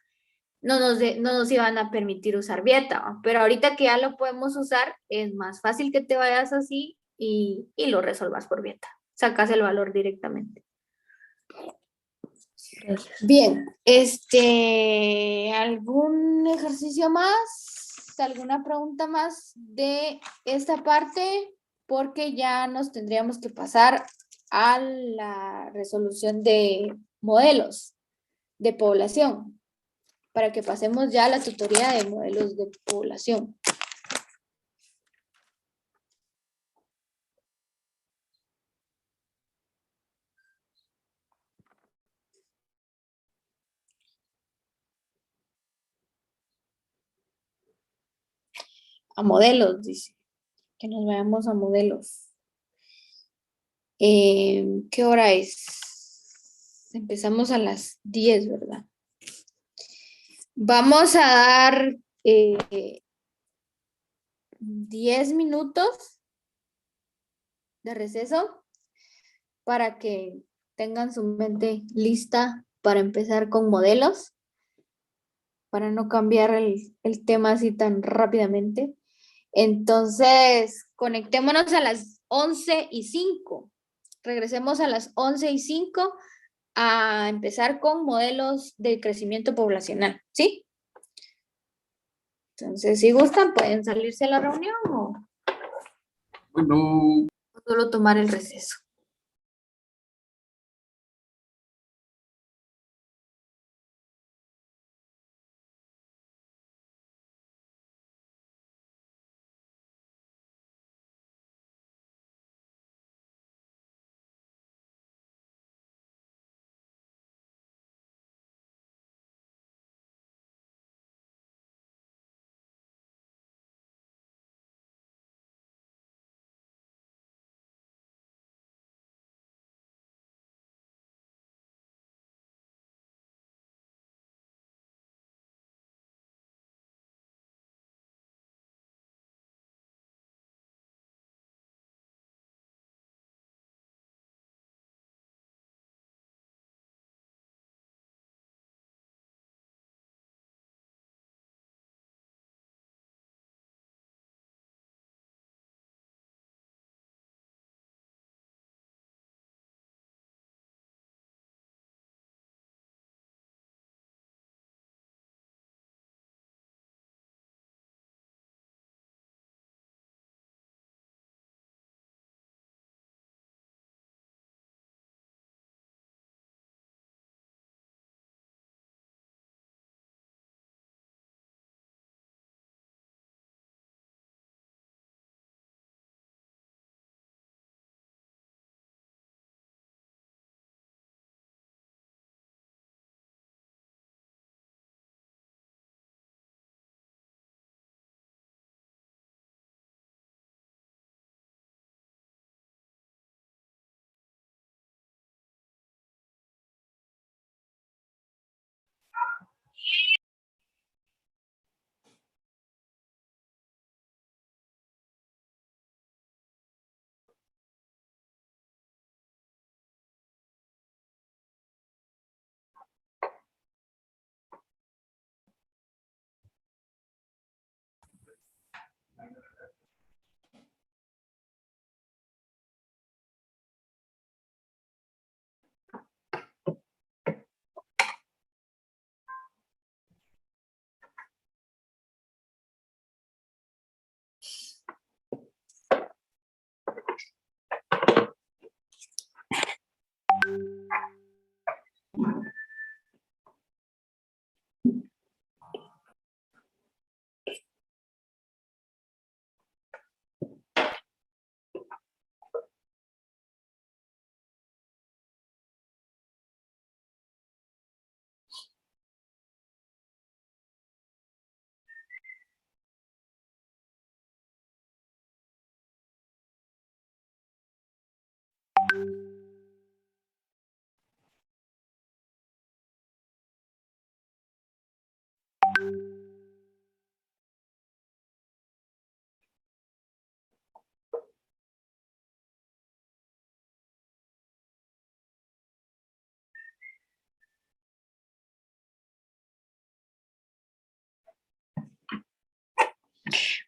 no nos iban a permitir usar Vieta, ¿va? Pero ahorita que ya lo podemos usar, es más fácil que te vayas así y lo resolvas por Vieta. Sacas el valor directamente. Gracias. Bien, ¿algún ejercicio más? ¿Alguna pregunta más de esta parte? Porque ya nos tendríamos que pasar a la resolución de modelos de población, para que pasemos ya a la tutoría de modelos de población. A modelos, dice. Que nos vayamos a modelos. ¿Qué hora es? Empezamos a las 10, ¿verdad? Vamos a dar 10 minutos de receso para que tengan su mente lista para empezar con modelos, para no cambiar el tema así tan rápidamente. Entonces, conectémonos a las 11:05. Regresemos a las 11:05 a empezar con modelos de crecimiento poblacional, ¿sí? Entonces, si gustan, pueden salirse a la reunión o Bueno. solo tomar el receso.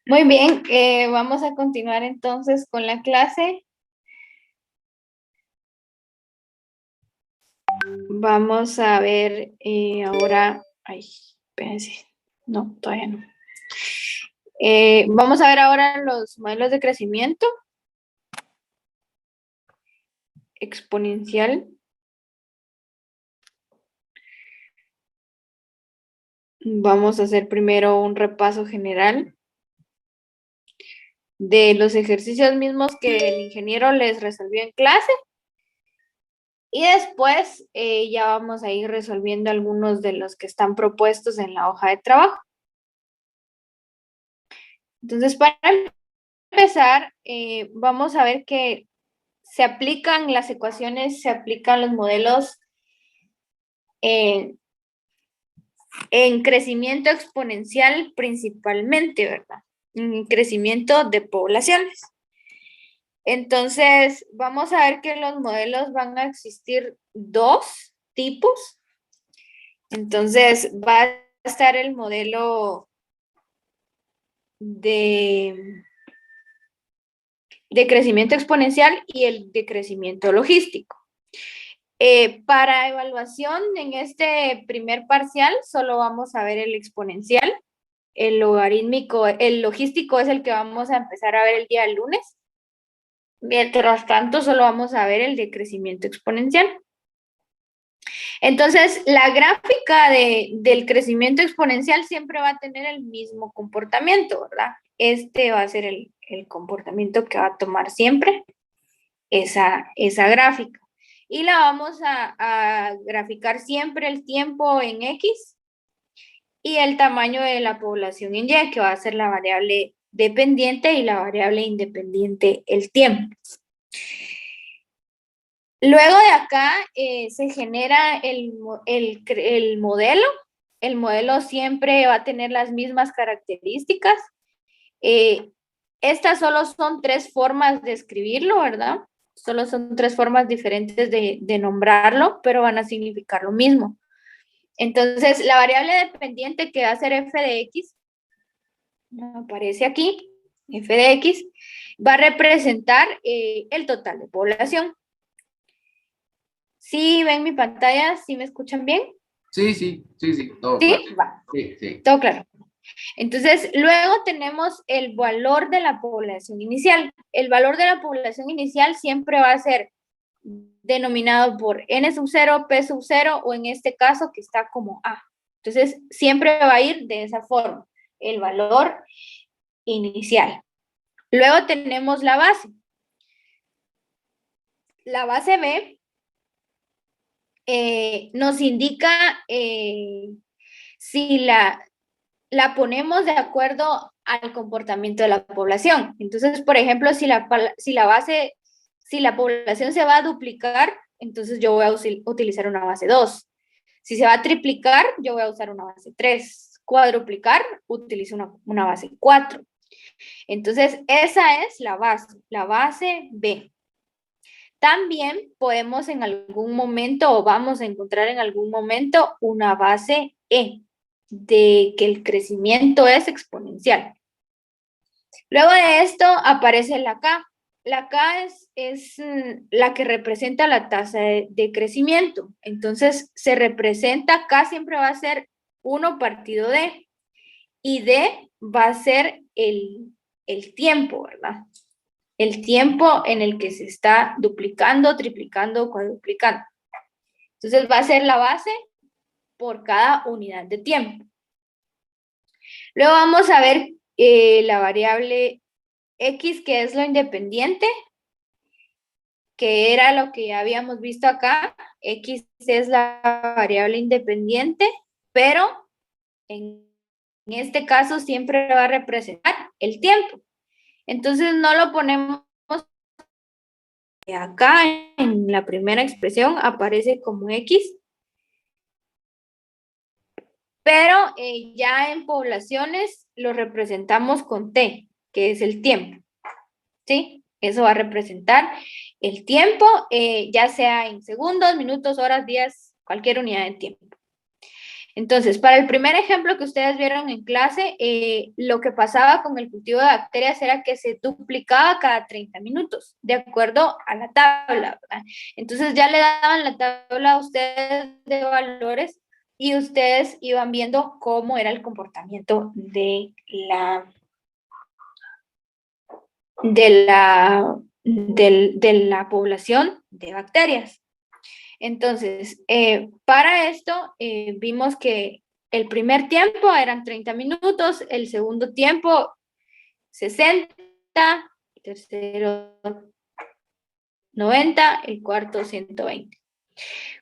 Muy bien, vamos a continuar entonces con la clase. Vamos a ver ahora. Ay, espérense. No, todavía no. Vamos a ver ahora los modelos de crecimiento exponencial. Vamos a hacer primero un repaso general de los ejercicios mismos que el ingeniero les resolvió en clase. Y después ya vamos a ir resolviendo algunos de los que están propuestos en la hoja de trabajo. Entonces, para empezar, vamos a ver que se aplican las ecuaciones, se aplican los modelos en crecimiento exponencial principalmente, ¿verdad? En crecimiento de poblaciones. Entonces, vamos a ver que los modelos van a existir dos tipos. Entonces, va a estar el modelo de crecimiento exponencial y el de crecimiento logístico. Para evaluación en este primer parcial, solo vamos a ver el exponencial. El logarítmico, el logístico es el que vamos a empezar a ver el día lunes. Mientras tanto, solo vamos a ver el de crecimiento exponencial. Entonces, la gráfica del crecimiento exponencial siempre va a tener el mismo comportamiento, ¿verdad? Este va a ser el comportamiento que va a tomar siempre esa gráfica. Y la vamos a graficar siempre el tiempo en X y el tamaño de la población en Y, que va a ser la variable dependiente y la variable independiente, el tiempo. Luego de acá se genera el modelo. El modelo siempre va a tener las mismas características. Estas solo son tres formas de escribirlo, ¿verdad? Solo son tres formas diferentes de nombrarlo, pero van a significar lo mismo. Entonces, la variable dependiente que va a ser f de x, aparece aquí, f de x, va a representar el total de población. ¿Sí ven mi pantalla? ¿Sí me escuchan bien? Sí, todo ¿Sí? claro. Va. Sí. Todo claro. Entonces, luego tenemos el valor de la población inicial. El valor de la población inicial siempre va a ser denominado por n sub 0, p sub 0, o en este caso que está como a. Entonces, siempre va a ir de esa forma, el valor inicial. Luego tenemos la base. La base B nos indica si la ponemos de acuerdo al comportamiento de la población. Entonces, por ejemplo, si la población se va a duplicar, entonces yo voy a utilizar una base 2. Si se va a triplicar, yo voy a usar una base 3. Cuadruplicar, utilizo una base 4. Entonces, esa es la base B. También podemos en algún momento, o vamos a encontrar en algún momento, una base E, de que el crecimiento es exponencial. Luego de esto aparece la K. La K es la que representa la tasa de crecimiento. Entonces, se representa, K siempre va a ser 1 partido D, y D va a ser el tiempo, ¿verdad? El tiempo en el que se está duplicando, triplicando, cuadruplicando. Entonces, va a ser la base por cada unidad de tiempo. Luego vamos a ver la variable X, que es lo independiente, que era lo que ya habíamos visto acá. X es la variable independiente, pero en este caso siempre va a representar el tiempo. Entonces no lo ponemos acá en la primera expresión, aparece como X, pero ya en poblaciones lo representamos con T, que es el tiempo, ¿sí? Eso va a representar el tiempo, ya sea en segundos, minutos, horas, días, cualquier unidad de tiempo. Entonces, para el primer ejemplo que ustedes vieron en clase, lo que pasaba con el cultivo de bacterias era que se duplicaba cada 30 minutos, de acuerdo a la tabla, ¿verdad? Entonces ya le daban la tabla a ustedes de valores y ustedes iban viendo cómo era el comportamiento de la población de bacterias. Entonces, para esto vimos que el primer tiempo eran 30 minutos, el segundo tiempo 60, el tercero 90, el cuarto 120.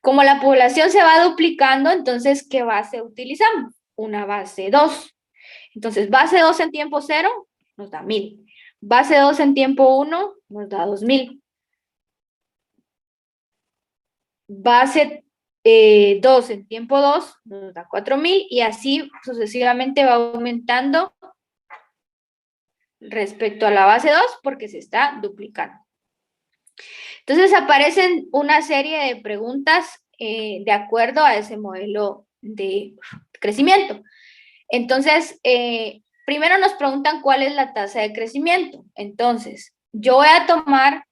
Como la población se va duplicando, entonces, ¿qué base utilizamos? Una base 2. Entonces, base 2 en tiempo 0 nos da 1000. Base 2 en tiempo 1 nos da 2000. Base 2 en tiempo 2 nos da 4000 y así sucesivamente va aumentando respecto a la base 2 porque se está duplicando. Entonces aparecen una serie de preguntas de acuerdo a ese modelo de crecimiento. Entonces, primero nos preguntan cuál es la tasa de crecimiento. Entonces, yo voy a tomar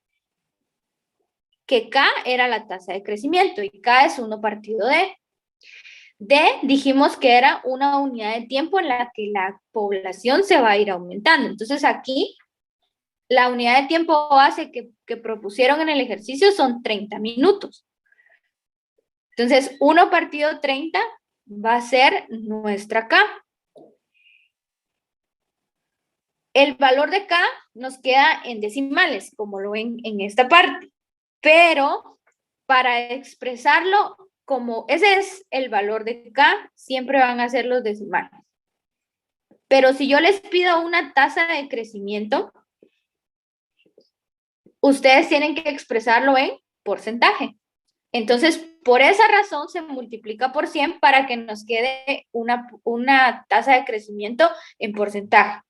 que K era la tasa de crecimiento y K es 1 partido D. D dijimos que era una unidad de tiempo en la que la población se va a ir aumentando. Entonces aquí la unidad de tiempo base que propusieron en el ejercicio son 30 minutos. Entonces 1 partido 30 va a ser nuestra K. El valor de K nos queda en decimales, como lo ven en esta parte. Pero para expresarlo como ese es el valor de K, siempre van a ser los decimales. Pero si yo les pido una tasa de crecimiento, ustedes tienen que expresarlo en porcentaje. Entonces, por esa razón se multiplica por 100 para que nos quede una tasa de crecimiento en porcentaje.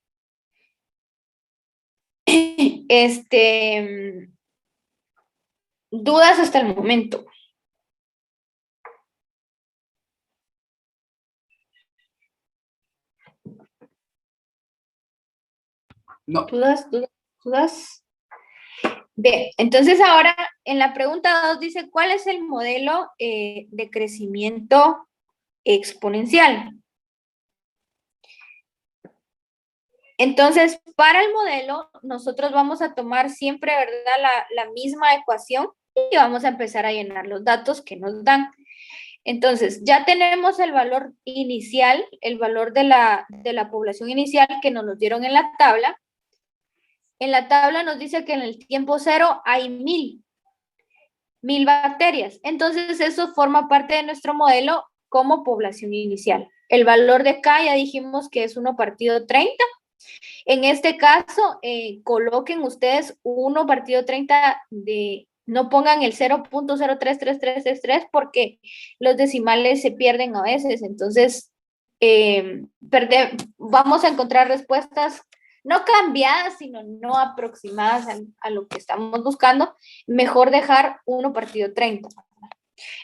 ¿Dudas hasta el momento? No. ¿Dudas? Bien, entonces ahora en la pregunta 2 dice, ¿cuál es el modelo de crecimiento exponencial? Entonces, para el modelo, nosotros vamos a tomar siempre, ¿verdad?, la misma ecuación y vamos a empezar a llenar los datos que nos dan. Entonces, ya tenemos el valor inicial, el valor de la población inicial que nos lo dieron en la tabla. En la tabla nos dice que en el tiempo 0 hay 1000 bacterias. Entonces, eso forma parte de nuestro modelo como población inicial. El valor de K ya dijimos que es 1 partido 30. En este caso, coloquen ustedes 1 partido 30 de... No pongan el 0.033333 porque los decimales se pierden a veces. Entonces, vamos a encontrar respuestas no cambiadas, sino no aproximadas a lo que estamos buscando. Mejor dejar 1 partido 30.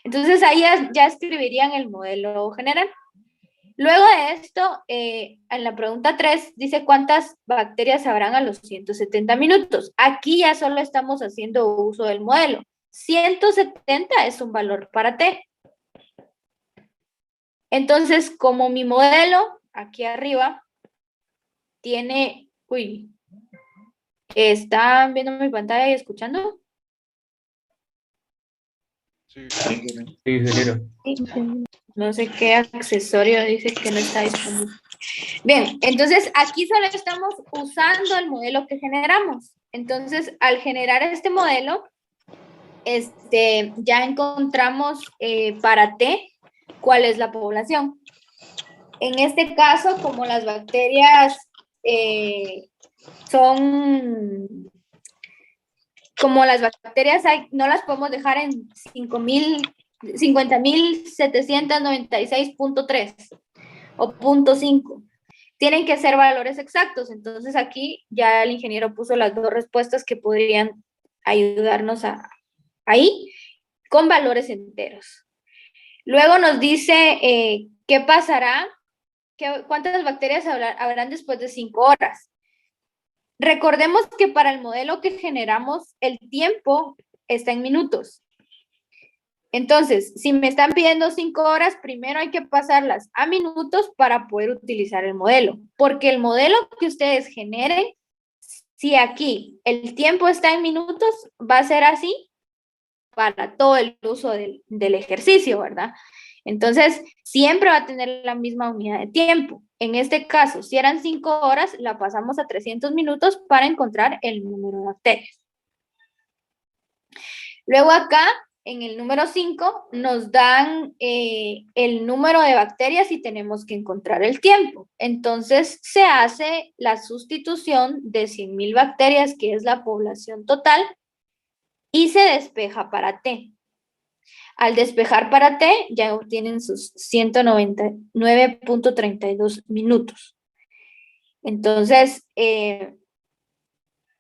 Entonces, ahí ya escribirían el modelo general. Luego de esto, en la pregunta 3, dice cuántas bacterias habrán a los 170 minutos. Aquí ya solo estamos haciendo uso del modelo. 170 es un valor para T. Entonces, como mi modelo, aquí arriba, tiene... Uy, ¿están viendo mi pantalla y escuchando? Sí. Sí, ingeniero. No sé qué accesorio dice que no está disponible. Bien, entonces aquí solo estamos usando el modelo que generamos. Entonces, al generar este modelo, ya encontramos para T cuál es la población. En este caso, como las bacterias como las bacterias no las podemos dejar en 50.796.3 o 0.5. Tienen que ser valores exactos. Entonces aquí ya el ingeniero puso las 2 respuestas que podrían ayudarnos ahí con valores enteros. Luego nos dice ¿qué pasará? ¿Cuántas bacterias habrán después de 5 horas? Recordemos que para el modelo que generamos, el tiempo está en minutos. Entonces, si me están pidiendo 5 horas, primero hay que pasarlas a minutos para poder utilizar el modelo. Porque el modelo que ustedes generen, si aquí el tiempo está en minutos, va a ser así para todo el uso del ejercicio, ¿verdad? Entonces, siempre va a tener la misma unidad de tiempo. En este caso, si eran 5 horas, la pasamos a 300 minutos para encontrar el número de bacterias. Luego acá, en el número 5, nos dan el número de bacterias y tenemos que encontrar el tiempo. Entonces, se hace la sustitución de 100.000 bacterias, que es la población total, y se despeja para T. Al despejar para T, ya obtienen sus 199.32 minutos. Entonces, de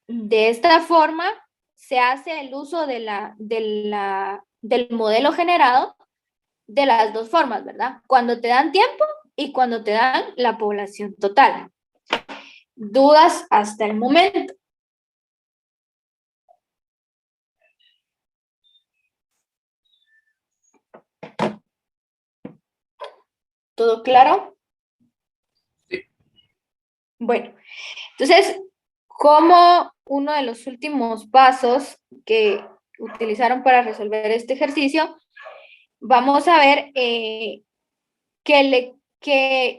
esta forma, se hace el uso del modelo generado de las dos formas, ¿verdad? Cuando te dan tiempo y cuando te dan la población total. ¿Dudas hasta el momento? ¿Todo claro? Sí. Bueno, entonces, como uno de los últimos pasos que utilizaron para resolver este ejercicio, vamos a ver que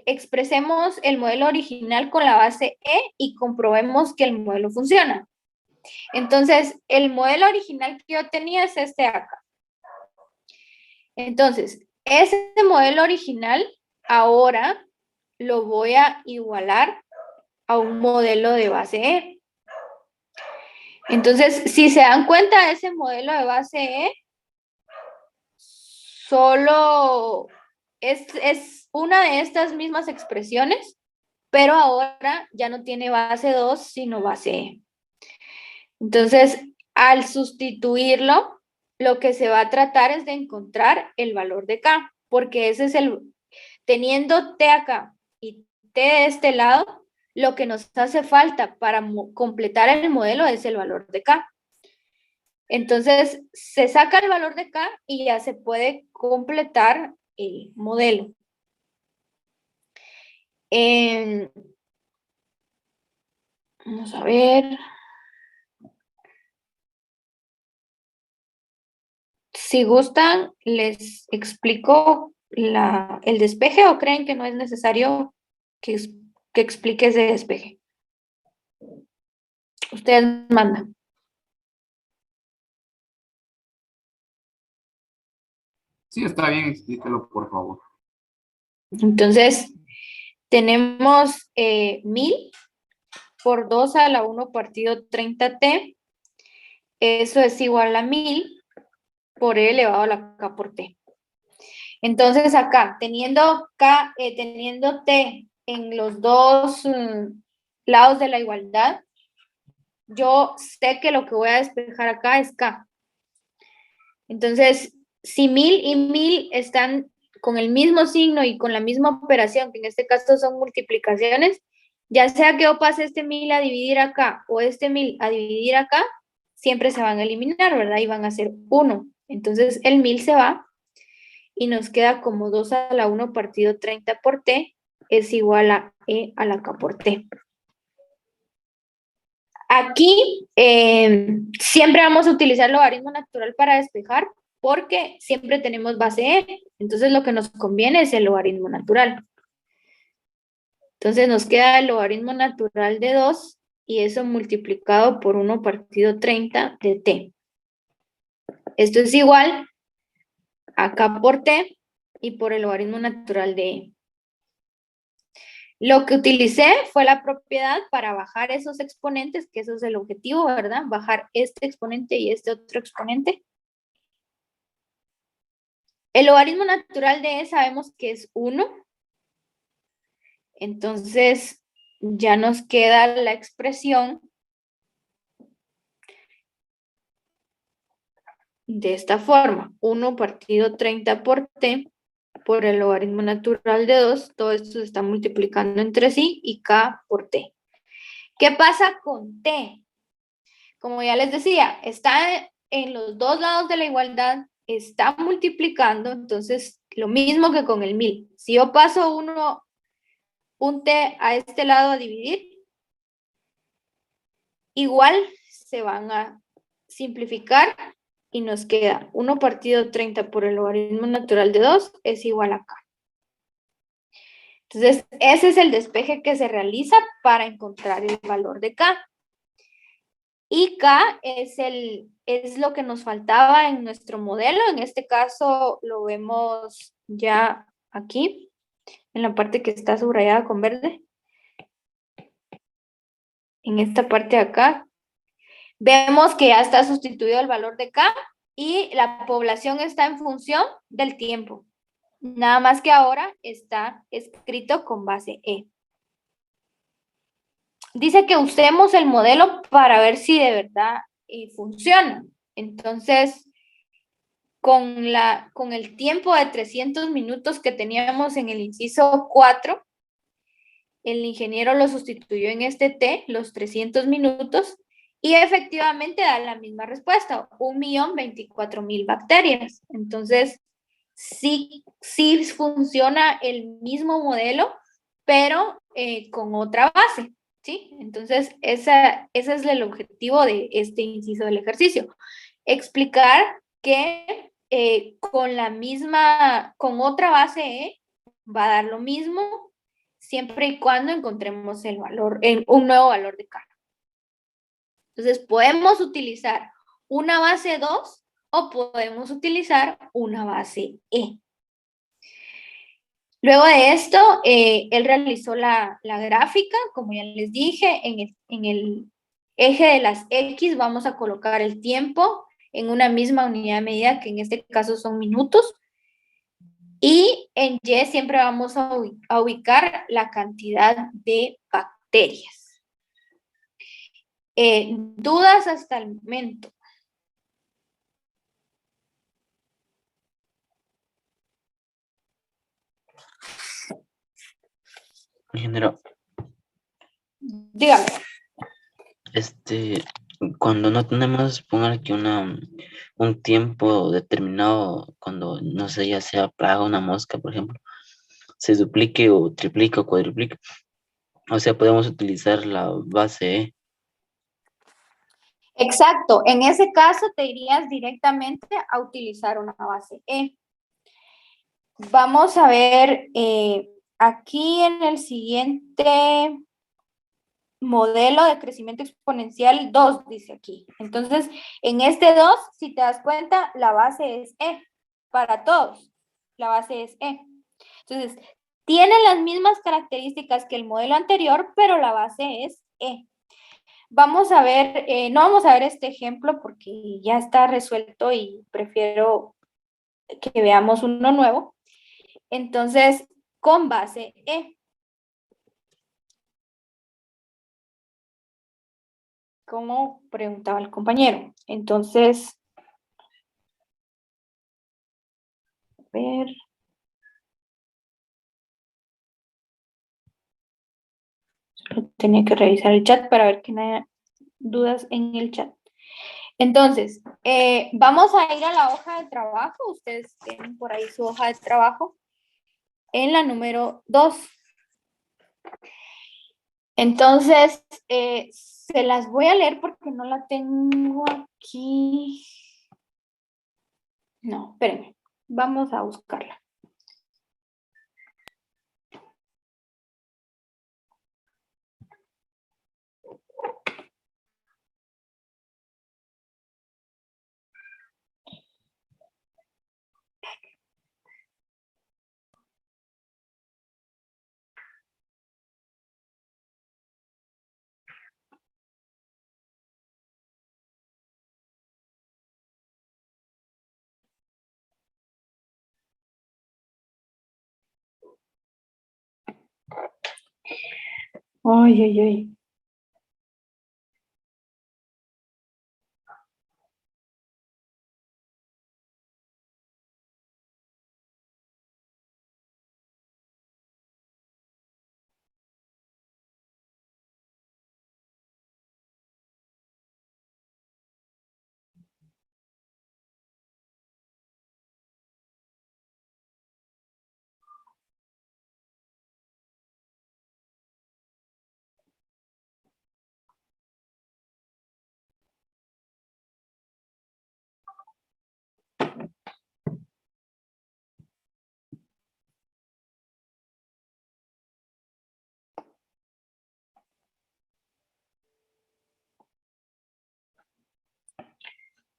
expresemos el modelo original con la base E y comprobemos que el modelo funciona. Entonces, el modelo original que yo tenía es este de acá. Entonces, ese modelo original ahora lo voy a igualar a un modelo de base E. Entonces, si se dan cuenta, ese modelo de base E solo es una de estas mismas expresiones, pero ahora ya no tiene base 2, sino base E. Entonces, al sustituirlo, lo que se va a tratar es de encontrar el valor de K, porque ese es teniendo T acá y T de este lado, lo que nos hace falta para completar el modelo es el valor de K. Entonces, se saca el valor de K y ya se puede completar el modelo. Vamos a ver. Si gustan, les explico el despeje o creen que no es necesario que explique ese despeje. Ustedes mandan. Sí, está bien, explíquelo, por favor. Entonces, tenemos 1000 por 2 a la 1 partido 30t. Eso es igual a 1000 por E elevado a la K por T. Entonces, acá, teniendo T en los dos lados de la igualdad, yo sé que lo que voy a despejar acá es K. Entonces, si 1000 y 1000 están con el mismo signo y con la misma operación, que en este caso son multiplicaciones, ya sea que yo pase este 1000 a dividir acá o este 1000 a dividir acá, siempre se van a eliminar, ¿verdad? Y van a ser 1. Entonces, el 1000 se va y nos queda como 2 a la 1 partido 30 por T es igual a E a la K por T. Aquí siempre vamos a utilizar el logaritmo natural para despejar porque siempre tenemos base E. Entonces lo que nos conviene es el logaritmo natural. Entonces nos queda el logaritmo natural de 2 y eso multiplicado por 1 partido 30 de T. Esto es igual a K por T y por el logaritmo natural de E. Lo que utilicé fue la propiedad para bajar esos exponentes, que eso es el objetivo, ¿verdad? Bajar este exponente y este otro exponente. El logaritmo natural de E sabemos que es 1. Entonces, ya nos queda la expresión de esta forma. 1 partido 30 por T por el logaritmo natural de 2, todo esto se está multiplicando entre sí y K por T. ¿Qué pasa con T? Como ya les decía, está en los dos lados de la igualdad, está multiplicando, entonces lo mismo que con el 1000. Si yo paso un T a este lado a dividir, igual se van a simplificar y nos queda 1 partido 30 por el logaritmo natural de 2 es igual a K. Entonces, ese es el despeje que se realiza para encontrar el valor de K. Y K es lo que nos faltaba en nuestro modelo. En este caso lo vemos ya aquí, en la parte que está subrayada con verde. En esta parte de acá. Vemos que ya está sustituido el valor de K y la población está en función del tiempo. Nada más que ahora está escrito con base E. Dice que usemos el modelo para ver si de verdad funciona. Entonces, con el tiempo de 300 minutos que teníamos en el inciso 4, el ingeniero lo sustituyó en este T, los 300 minutos, y efectivamente da la misma respuesta, 1.024.000 bacterias. Entonces, sí funciona el mismo modelo, pero con otra base, ¿sí? Entonces, ese es el objetivo de este inciso del ejercicio. Explicar que con otra base E va a dar lo mismo siempre y cuando encontremos un nuevo valor de K. Entonces, podemos utilizar una base 2 o podemos utilizar una base E. Luego de esto, él realizó la gráfica, como ya les dije, en el eje de las X vamos a colocar el tiempo en una misma unidad de medida, que en este caso son minutos, y en Y siempre vamos a ubicar la cantidad de bacterias. ¿Dudas hasta el momento? Ingeniero, Dígame. Cuando no tenemos, pongan aquí un tiempo determinado, cuando, no sé, ya sea plaga, una mosca, por ejemplo, se duplique o triplique o cuadruplique. O sea, podemos utilizar la base E. Exacto. En ese caso te irías directamente a utilizar una base E. Vamos a ver aquí en el siguiente modelo de crecimiento exponencial 2, dice aquí. Entonces, en este 2, si te das cuenta, la base es E. Para todos, la base es E. Entonces, tiene las mismas características que el modelo anterior, pero la base es E. Vamos a ver, no vamos a ver este ejemplo porque ya está resuelto y prefiero que veamos uno nuevo. Entonces, con base E. Como preguntaba el compañero. Entonces, a ver. Solo tenía que revisar el chat para ver que no haya dudas en el chat. Entonces, vamos a ir a la hoja de trabajo. Ustedes tienen por ahí su hoja de trabajo en la número 2. Entonces, se las voy a leer porque no la tengo aquí. No, espérenme. Vamos a buscarla. Ay, ay, ay.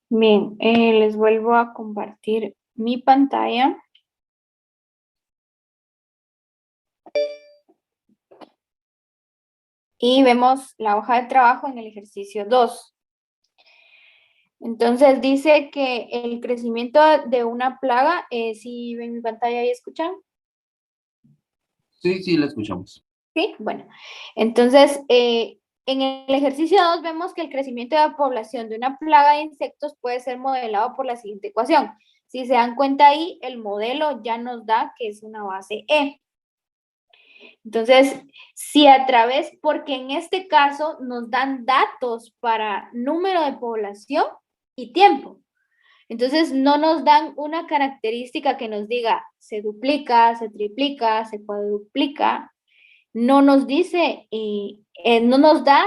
Bien, les vuelvo a compartir mi pantalla. Y vemos la hoja de trabajo en el ejercicio 2. Entonces dice que el crecimiento de una plaga, si ven mi pantalla y escuchan. Sí, sí, la escuchamos. Sí, bueno. Entonces, en el ejercicio 2 vemos que el crecimiento de la población de una plaga de insectos puede ser modelado por la siguiente ecuación. Si se dan cuenta ahí, el modelo ya nos da que es una base E. Entonces, si a través, porque en este caso nos dan datos para número de población y tiempo. Entonces, no nos dan una característica que nos diga se duplica, se triplica, se cuadruplica. No nos dice, no nos da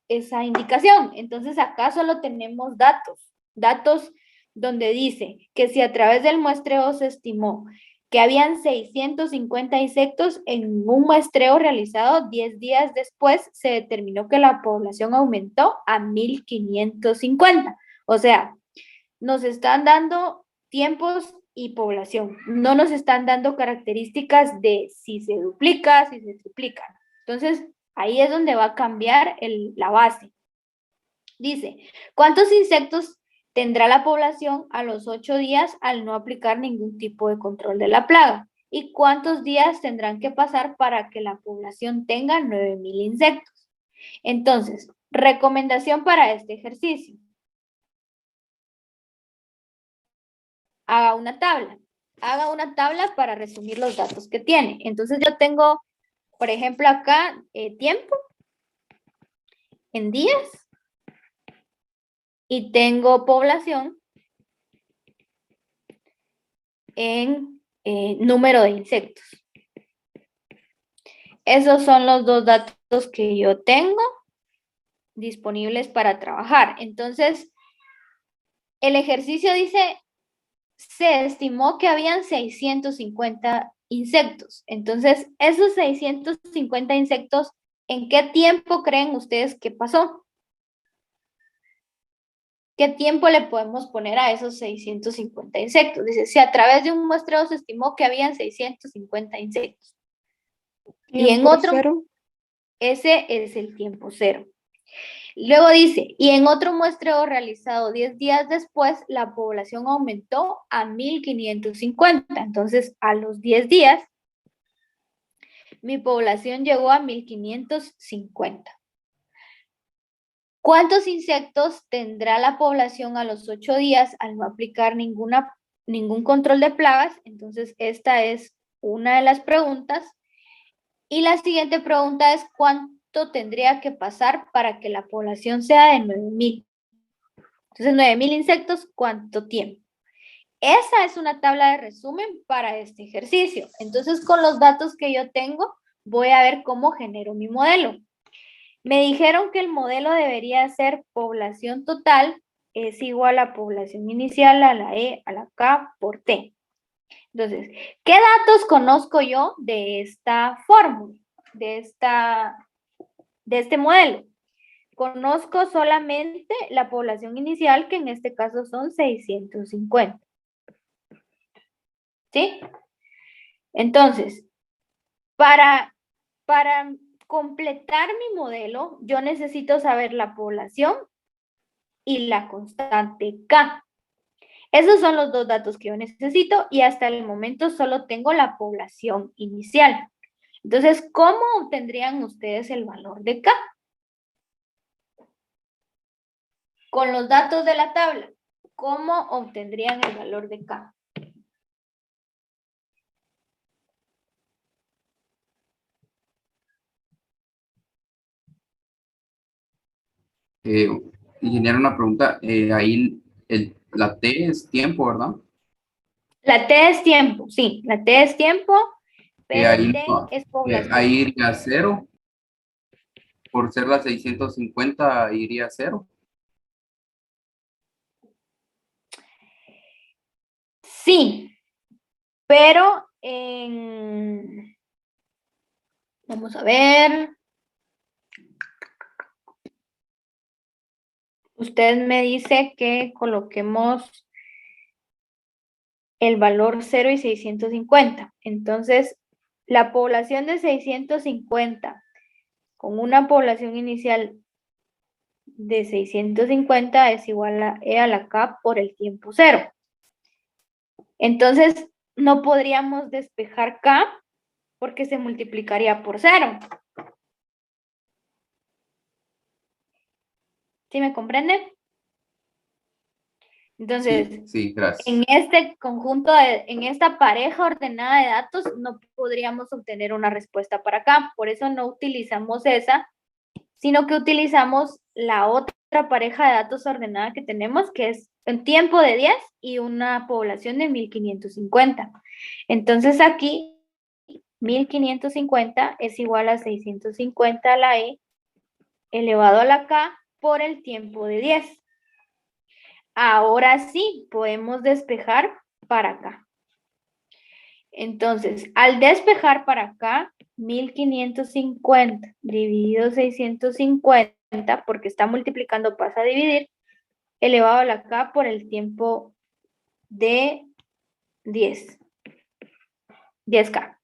esa indicación. Entonces, acá solo tenemos datos donde dice que si a través del muestreo se estimó que habían 650 insectos en un muestreo realizado 10 días después, se determinó que la población aumentó a 1550. O sea, nos están dando tiempos y población. No nos están dando características de si se duplica, si se triplica. Entonces, ahí es donde va a cambiar la base. Dice, ¿cuántos insectos tendrá la población a los 8 días al no aplicar ningún tipo de control de la plaga? ¿Y cuántos días tendrán que pasar para que la población tenga 9,000 insectos? Entonces, recomendación para este ejercicio. Haga una tabla para resumir los datos que tiene. Entonces yo tengo, por ejemplo, acá tiempo en días y tengo población en número de insectos. Esos son los dos datos que yo tengo disponibles para trabajar. Entonces, el ejercicio dice, se estimó que habían 650 insectos. Entonces, esos 650 insectos, ¿en qué tiempo creen ustedes que pasó? ¿Qué tiempo le podemos poner a esos 650 insectos? Dice, si a través de un muestreo se estimó que habían 650 insectos. Y en otro, cero. ese es el tiempo cero. Luego dice, y en otro muestreo realizado 10 días después, la población aumentó a 1550. Entonces, a los 10 días, mi población llegó a 1550. ¿Cuántos insectos tendrá la población a los 8 días al no aplicar ningún control de plagas? Entonces, esta es una de las preguntas. Y la siguiente pregunta es, ¿cuánto tendría que pasar para que la población sea de 9,000? Entonces, 9,000 insectos, ¿cuánto tiempo? Esa es una tabla de resumen para este ejercicio. Entonces, con los datos que yo tengo, voy a ver cómo genero mi modelo. Me dijeron que el modelo debería ser población total es igual a población inicial, a la E, a la K por T. Entonces, ¿qué datos conozco yo de esta fórmula, de este modelo? Conozco solamente la población inicial, que en este caso son 650. ¿Sí? Entonces, para completar mi modelo, yo necesito saber la población y la constante K. Esos son los dos datos que yo necesito y hasta el momento solo tengo la población inicial. Entonces, ¿cómo obtendrían ustedes el valor de K? Con los datos de la tabla, ¿cómo obtendrían el valor de K? Ingeniero, una pregunta. Ahí la T es tiempo, ¿verdad? La T es tiempo, sí, la T es tiempo, pero Ahí, T es población. ahí iría a cero. Por ser las 650 iría a cero. Sí, pero vamos a ver. usted me dice que coloquemos el valor 0 y 650. Entonces, la población de 650 con una población inicial de 650 es igual a E a la K por el tiempo 0. Entonces, no podríamos despejar K porque se multiplicaría por 0. ¿Sí me comprenden? Entonces, Sí, gracias. en este conjunto, en esta pareja ordenada de datos, no podríamos obtener una respuesta para acá. Por eso no utilizamos esa, sino que utilizamos la otra pareja de datos ordenada que tenemos, que es un tiempo de 10 y una población de 1550. Entonces aquí, 1550 es igual a 650 a la E elevado a la K por el tiempo de 10. Ahora sí, podemos despejar para acá. Entonces, al despejar para acá, 1550 dividido 650, porque está multiplicando, pasa a dividir, elevado a la K por el tiempo de 10. 10K.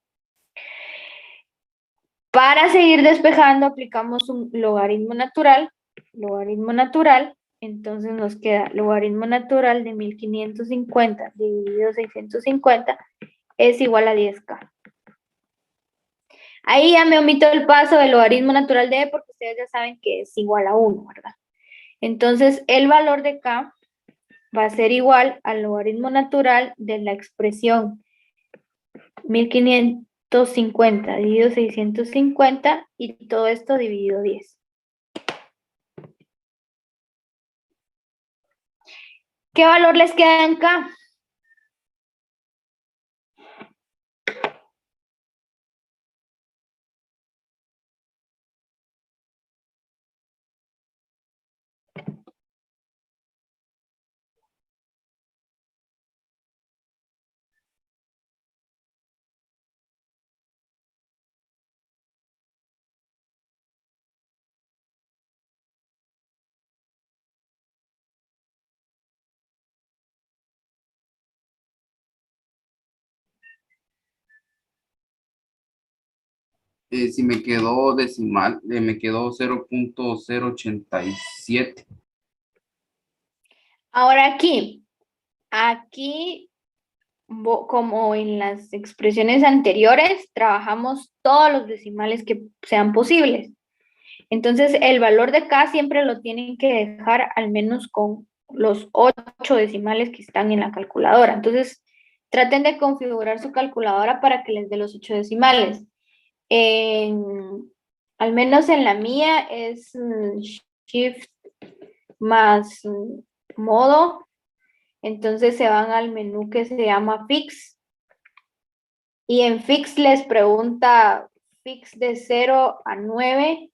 Para seguir despejando, aplicamos un logaritmo natural. Entonces nos queda logaritmo natural de 1550 dividido 650 es igual a 10K. Ahí ya me omito el paso del logaritmo natural de E porque ustedes ya saben que es igual a 1, ¿verdad? Entonces el valor de K va a ser igual al logaritmo natural de la expresión 1550 dividido 650 y todo esto dividido 10. ¿Qué valor les queda en K? Si me quedó decimal, me quedó 0.087. Ahora aquí, como en las expresiones anteriores, trabajamos todos los decimales que sean posibles. Entonces, el valor de K siempre lo tienen que dejar al menos con los 8 decimales que están en la calculadora. Entonces, traten de configurar su calculadora para que les dé los 8 decimales. Al menos en la mía es Shift más modo. Entonces se van al menú que se llama Fix. Y en Fix les pregunta Fix de 0 a 9.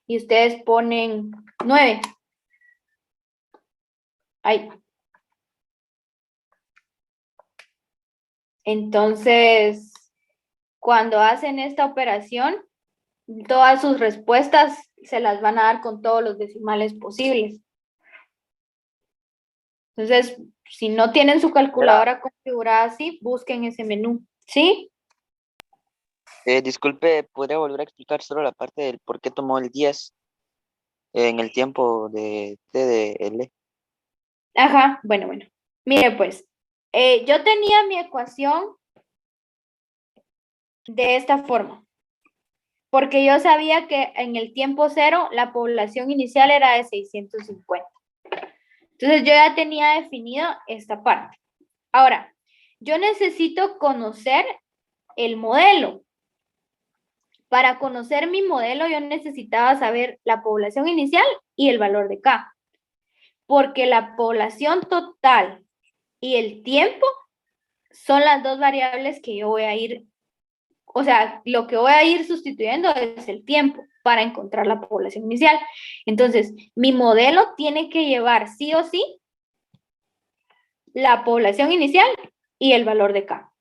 Y ustedes ponen 9. Ahí. Entonces, cuando hacen esta operación, todas sus respuestas se las van a dar con todos los decimales posibles. Entonces, si no tienen su calculadora configurada así, busquen ese menú. ¿Sí? Disculpe, ¿podría volver a explicar solo la parte del por qué tomó el 10 en el tiempo de TDL? Ajá, bueno. Mire, pues, yo tenía mi ecuación de esta forma, porque yo sabía que en el tiempo 0 la población inicial era de 650. Entonces, yo ya tenía definido esta parte. Ahora, yo necesito conocer el modelo. Para conocer mi modelo, yo necesitaba saber la población inicial y el valor de K. Porque la población total y el tiempo son las dos variables que yo voy a ir, o sea, lo que voy a ir sustituyendo es el tiempo para encontrar la población inicial. Entonces, mi modelo tiene que llevar sí o sí la población inicial y el valor de K.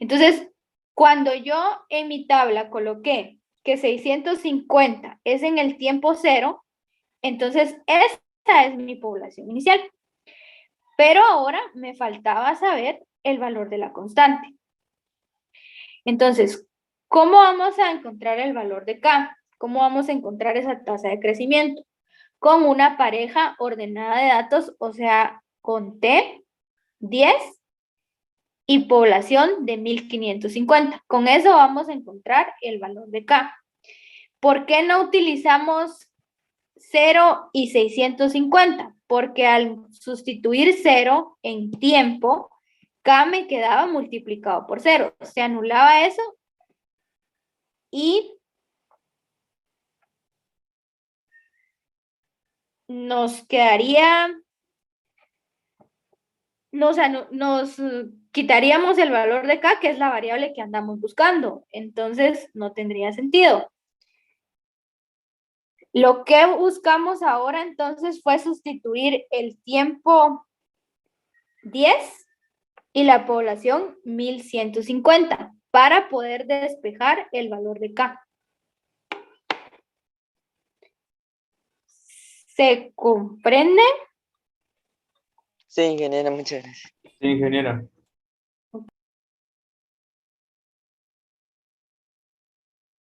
Entonces, cuando yo en mi tabla coloqué que 650 es en el tiempo 0, entonces es mi población inicial. Pero ahora me faltaba saber el valor de la constante. Entonces, ¿cómo vamos a encontrar el valor de K? ¿Cómo vamos a encontrar esa tasa de crecimiento? Con una pareja ordenada de datos, o sea, con T, 10 y población de 1550. Con eso vamos a encontrar el valor de K. ¿Por qué no utilizamos 0 y 650? Porque al sustituir 0 en tiempo, K me quedaba multiplicado por 0. Se anulaba eso y nos quedaría, nos quitaríamos el valor de K, que es la variable que andamos buscando. Entonces, no tendría sentido. Lo que buscamos ahora, entonces, fue sustituir el tiempo 10 y la población 1150 para poder despejar el valor de K. ¿Se comprende? Sí, ingeniera, muchas gracias. Sí, ingeniera.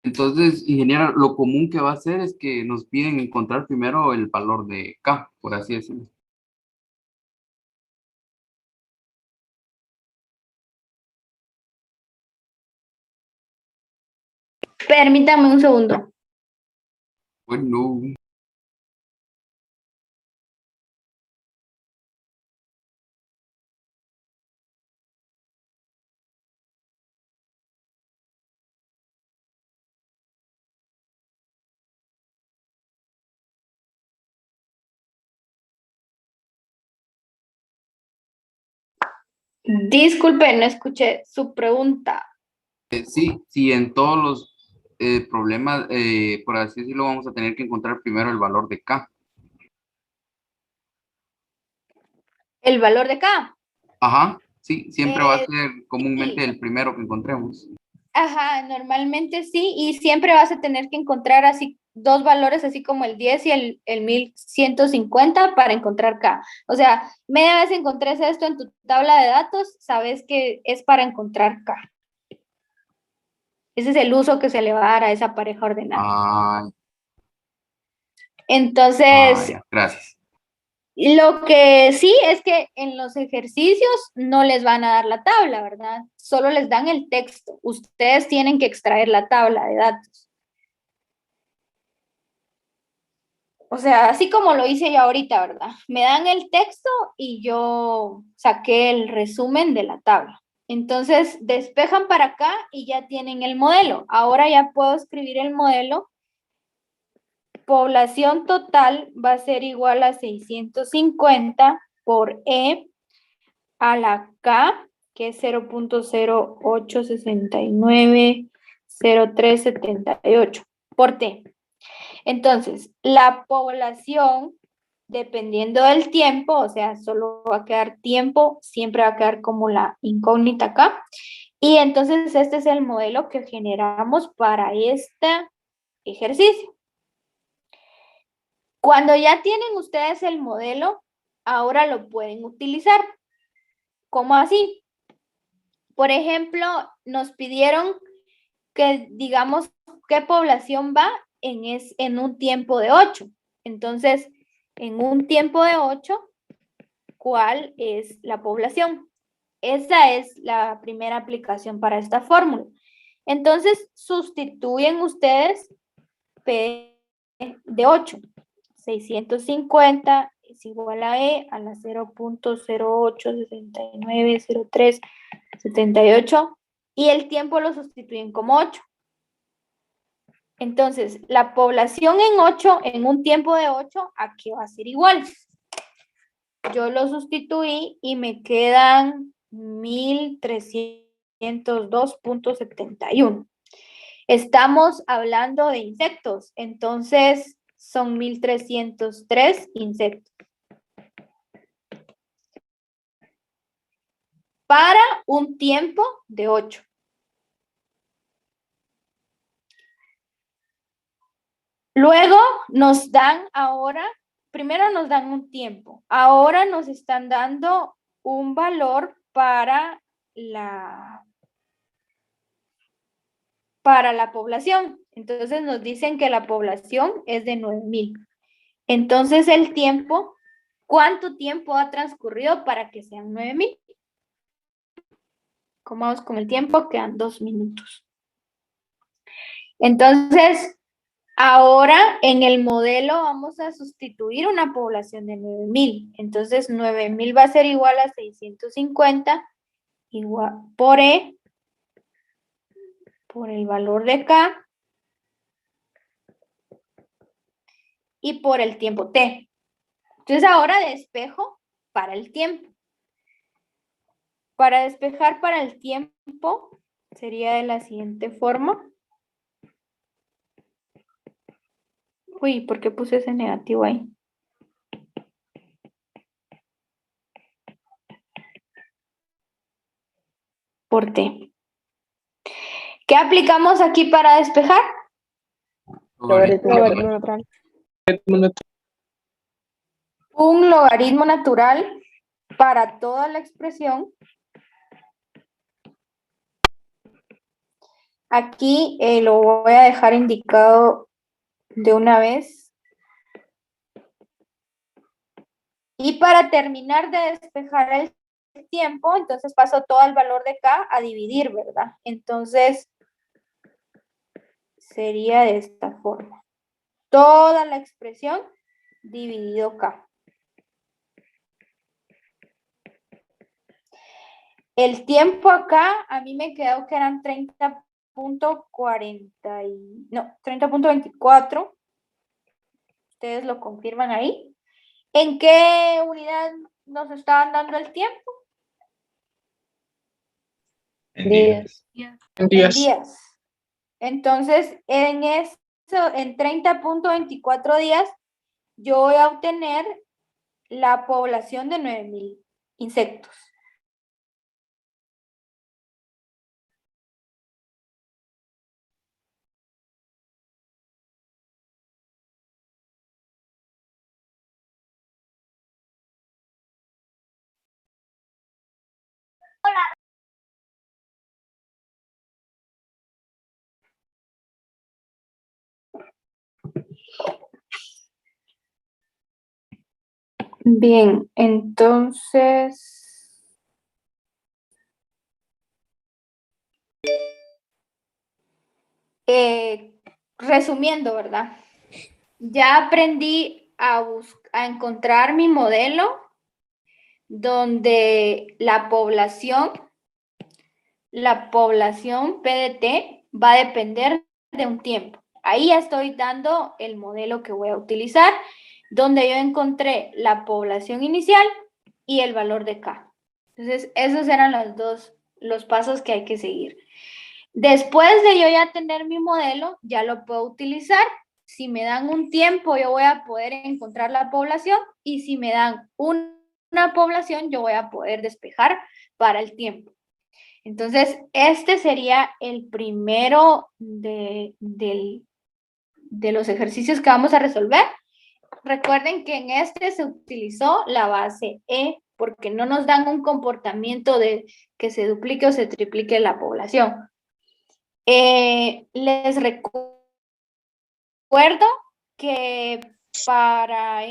Entonces, ingeniera, lo común que va a hacer es que nos piden encontrar primero el valor de K, por así decirlo. Permítame un segundo. Bueno, Disculpe, no escuché su pregunta. sí, en todos los problemas, por así decirlo, vamos a tener que encontrar primero el valor de K. ¿El valor de K? Ajá, sí, siempre va a Eh, ser comúnmente sí. el primero que encontremos. Ajá, normalmente sí, y siempre vas a tener que encontrar así dos valores, así como el 10 y el 1150 para encontrar K. O sea, media vez encontres esto en tu tabla de datos, sabes que es para encontrar K. Ese es el uso que se le va a dar a esa pareja ordenada. Ah, Entonces, ya, gracias. lo que sí es que en los ejercicios no les van a dar la tabla, ¿verdad? Solo les dan el texto. Ustedes tienen que extraer la tabla de datos. O sea, así como lo hice yo ahorita, ¿verdad? Me dan el texto y yo saqué el resumen de la tabla. Entonces, despejan para acá y ya tienen el modelo. Ahora ya puedo escribir el modelo. Población total va a ser igual a 650 por E a la K, que es 0.08690378 por T. Entonces, la población, dependiendo del tiempo, o sea, solo va a quedar tiempo, siempre va a quedar como la incógnita acá. Y entonces este es el modelo que generamos para este ejercicio. Cuando ya tienen ustedes el modelo, ahora lo pueden utilizar. ¿Cómo así? Por ejemplo, nos pidieron que digamos qué población va en un tiempo de 8. Entonces, en un tiempo de 8, ¿cuál es la población? Esa es la primera aplicación para esta fórmula. Entonces, sustituyen ustedes P de 8. 650 es igual a E a la 0.08690378 y el tiempo lo sustituyen como 8. Entonces, la población en 8, en un tiempo de 8, ¿a qué va a ser igual? Yo lo sustituí y me quedan 1302.71. Estamos hablando de insectos, entonces son 1303 insectos. Para un tiempo de 8. Luego nos dan ahora primero nos dan un tiempo, ahora nos están dando un valor para la población. Entonces nos dicen que la población es de 9,000. Entonces el tiempo, ¿cuánto tiempo ha transcurrido para que sean 9,000? ¿Cómo vamos con el tiempo? Quedan 2 minutos. Entonces, ahora en el modelo vamos a sustituir una población de 9,000. Entonces 9,000 va a ser igual a 650 igual por E por el valor de K y por el tiempo T. Entonces ahora despejo para el tiempo. Para despejar para el tiempo sería de la siguiente forma. Uy, ¿por qué puse ese negativo ahí? Por T. ¿Qué aplicamos aquí para despejar? Logaritmo. natural. Un logaritmo natural para toda la expresión. Aquí lo voy a dejar indicado de una vez. Y para terminar de despejar el tiempo, entonces paso todo el valor de K a dividir, ¿verdad? Entonces, sería de esta forma. Toda la expresión dividido K. El tiempo acá, a mí me quedó que eran 30.24. Ustedes lo confirman ahí. ¿En qué unidad nos estaban dando el tiempo? En días. En días. Entonces, en 30.24 días, yo voy a obtener la población de 9,000 insectos. Bien, entonces, resumiendo, ¿verdad? Ya aprendí a encontrar mi modelo donde la población PDT va a depender de un tiempo. Ahí ya estoy dando el modelo que voy a utilizar, donde yo encontré la población inicial y el valor de K. Entonces, esos eran los pasos que hay que seguir. Después de yo ya tener mi modelo, ya lo puedo utilizar. Si me dan un tiempo, yo voy a poder encontrar la población, y si me dan una población, yo voy a poder despejar para el tiempo. Entonces, este sería el primero de los ejercicios que vamos a resolver. Recuerden que en este se utilizó la base E, porque no nos dan un comportamiento de que se duplique o se triplique la población. Les recuerdo que para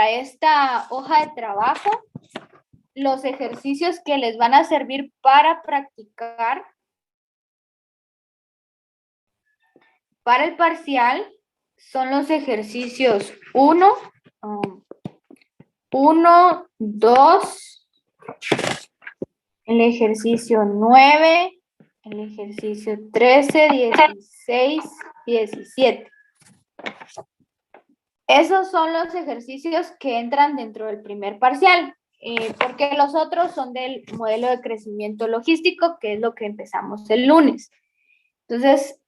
esta hoja de trabajo, los ejercicios que les van a servir para practicar para el parcial son los ejercicios 1, 2, el ejercicio 9, el ejercicio 13, 16, 17. Esos son los ejercicios que entran dentro del primer parcial, porque los otros son del modelo de crecimiento logístico, que es lo que empezamos el lunes. Entonces,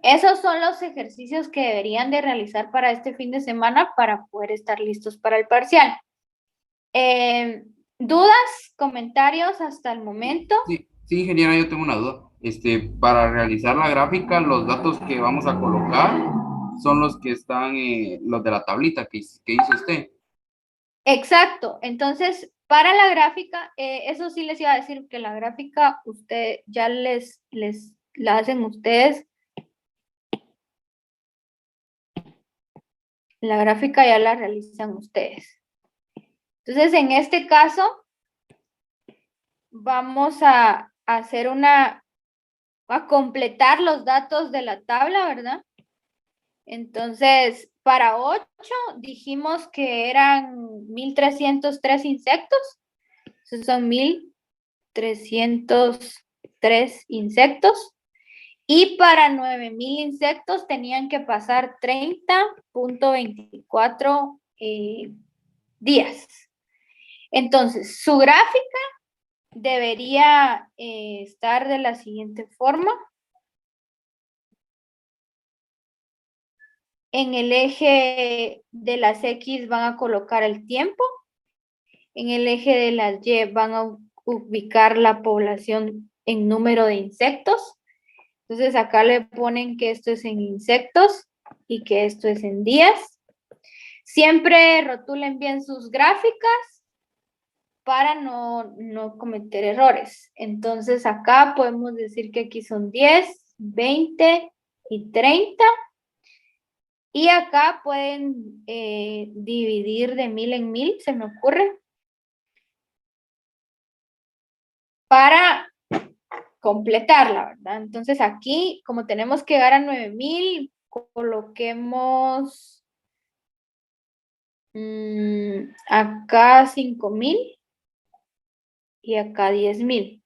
esos son los ejercicios que deberían de realizar para este fin de semana para poder estar listos para el parcial. ¿Dudas, comentarios hasta el momento? Sí, ingeniera, yo tengo una duda. Para realizar la gráfica, los datos que vamos a colocar son los que están, los de la tablita que hizo usted. Exacto. Entonces, para la gráfica, eso sí les iba a decir que la gráfica usted ya la hacen ustedes. La gráfica ya la realizan ustedes. Entonces, en este caso, vamos a hacer a completar los datos de la tabla, ¿verdad? Entonces, para 8 dijimos que eran 1303 insectos. Entonces son 1303 insectos. Y para 9000 insectos tenían que pasar 30.24 días. Entonces, su gráfica debería estar de la siguiente forma. En el eje de las X van a colocar el tiempo. En el eje de las Y van a ubicar la población en número de insectos. Entonces acá le ponen que esto es en insectos y que esto es en días. Siempre rotulen bien sus gráficas para no cometer errores. Entonces acá podemos decir que aquí son 10, 20 y 30. Y acá pueden dividir de 1000 en 1000, se me ocurre, para completarla, ¿verdad? Entonces aquí, como tenemos que llegar a 9000, coloquemos acá 5000 y acá 10000.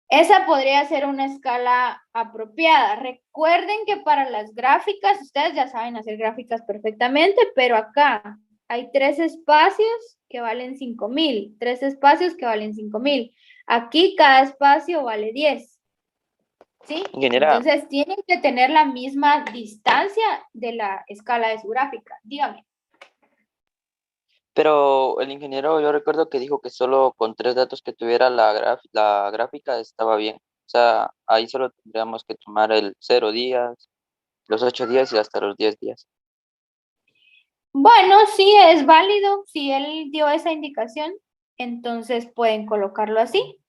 Esa podría ser una escala apropiada. Recuerden que para las gráficas, ustedes ya saben hacer gráficas perfectamente, pero acá hay 3 espacios que valen 5000, 3 espacios que valen 5000. Aquí cada espacio vale 10. ¿Sí? Ingeniera. Entonces tienen que tener la misma distancia de la escala de su gráfica. Dígame. Pero el ingeniero, yo recuerdo que dijo que solo con 3 datos que tuviera la gráfica estaba bien. O sea, ahí solo tendríamos que tomar el 0 días, los 8 días y hasta los 10 días. Bueno, sí, es válido. Si él dio esa indicación, entonces pueden colocarlo así.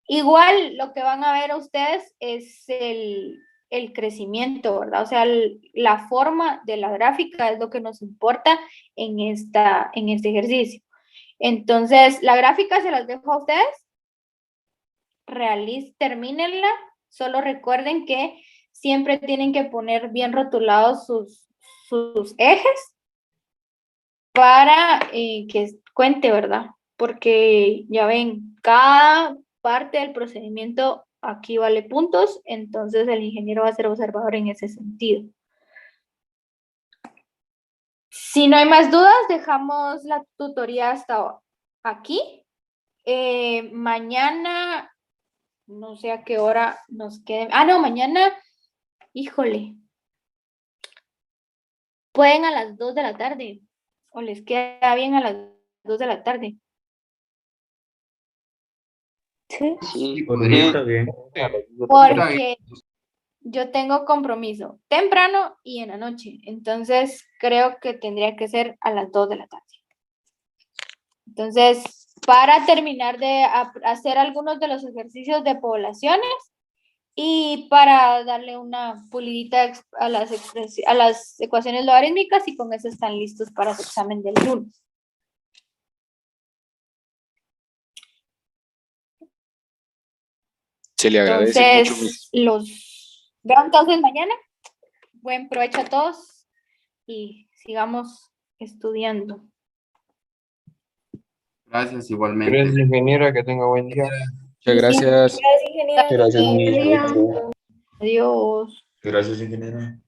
Igual lo que van a ver ustedes es el crecimiento, ¿verdad? O sea, la forma de la gráfica es lo que nos importa en este ejercicio. Entonces, la gráfica se las dejo a ustedes. Termínenla. Solo recuerden que siempre tienen que poner bien rotulados sus ejes para que cuente, ¿verdad? Porque ya ven, cada parte del procedimiento aquí vale puntos, entonces el ingeniero va a ser observador en ese sentido. Si no hay más dudas, dejamos la tutoría hasta aquí. Mañana, no sé a qué hora nos quede. No, mañana, híjole. Pueden a las 2 de la tarde, o les queda bien a las 2 de la tarde. Sí, Por mí está bien. Porque yo tengo compromiso temprano y en la noche, entonces creo que tendría que ser a las 2 de la tarde. Entonces, para terminar de hacer algunos de los ejercicios de poblaciones y para darle una pulidita a las ecuaciones logarítmicas, y con eso están listos para su examen del lunes. Se le agradece mucho. Entonces, los veo entonces mañana. Buen provecho a todos y sigamos estudiando. Gracias, igualmente. Gracias, ingeniera, que tenga buen día. Muchas gracias. Gracias, ingeniero. Adiós. Gracias, ingeniera.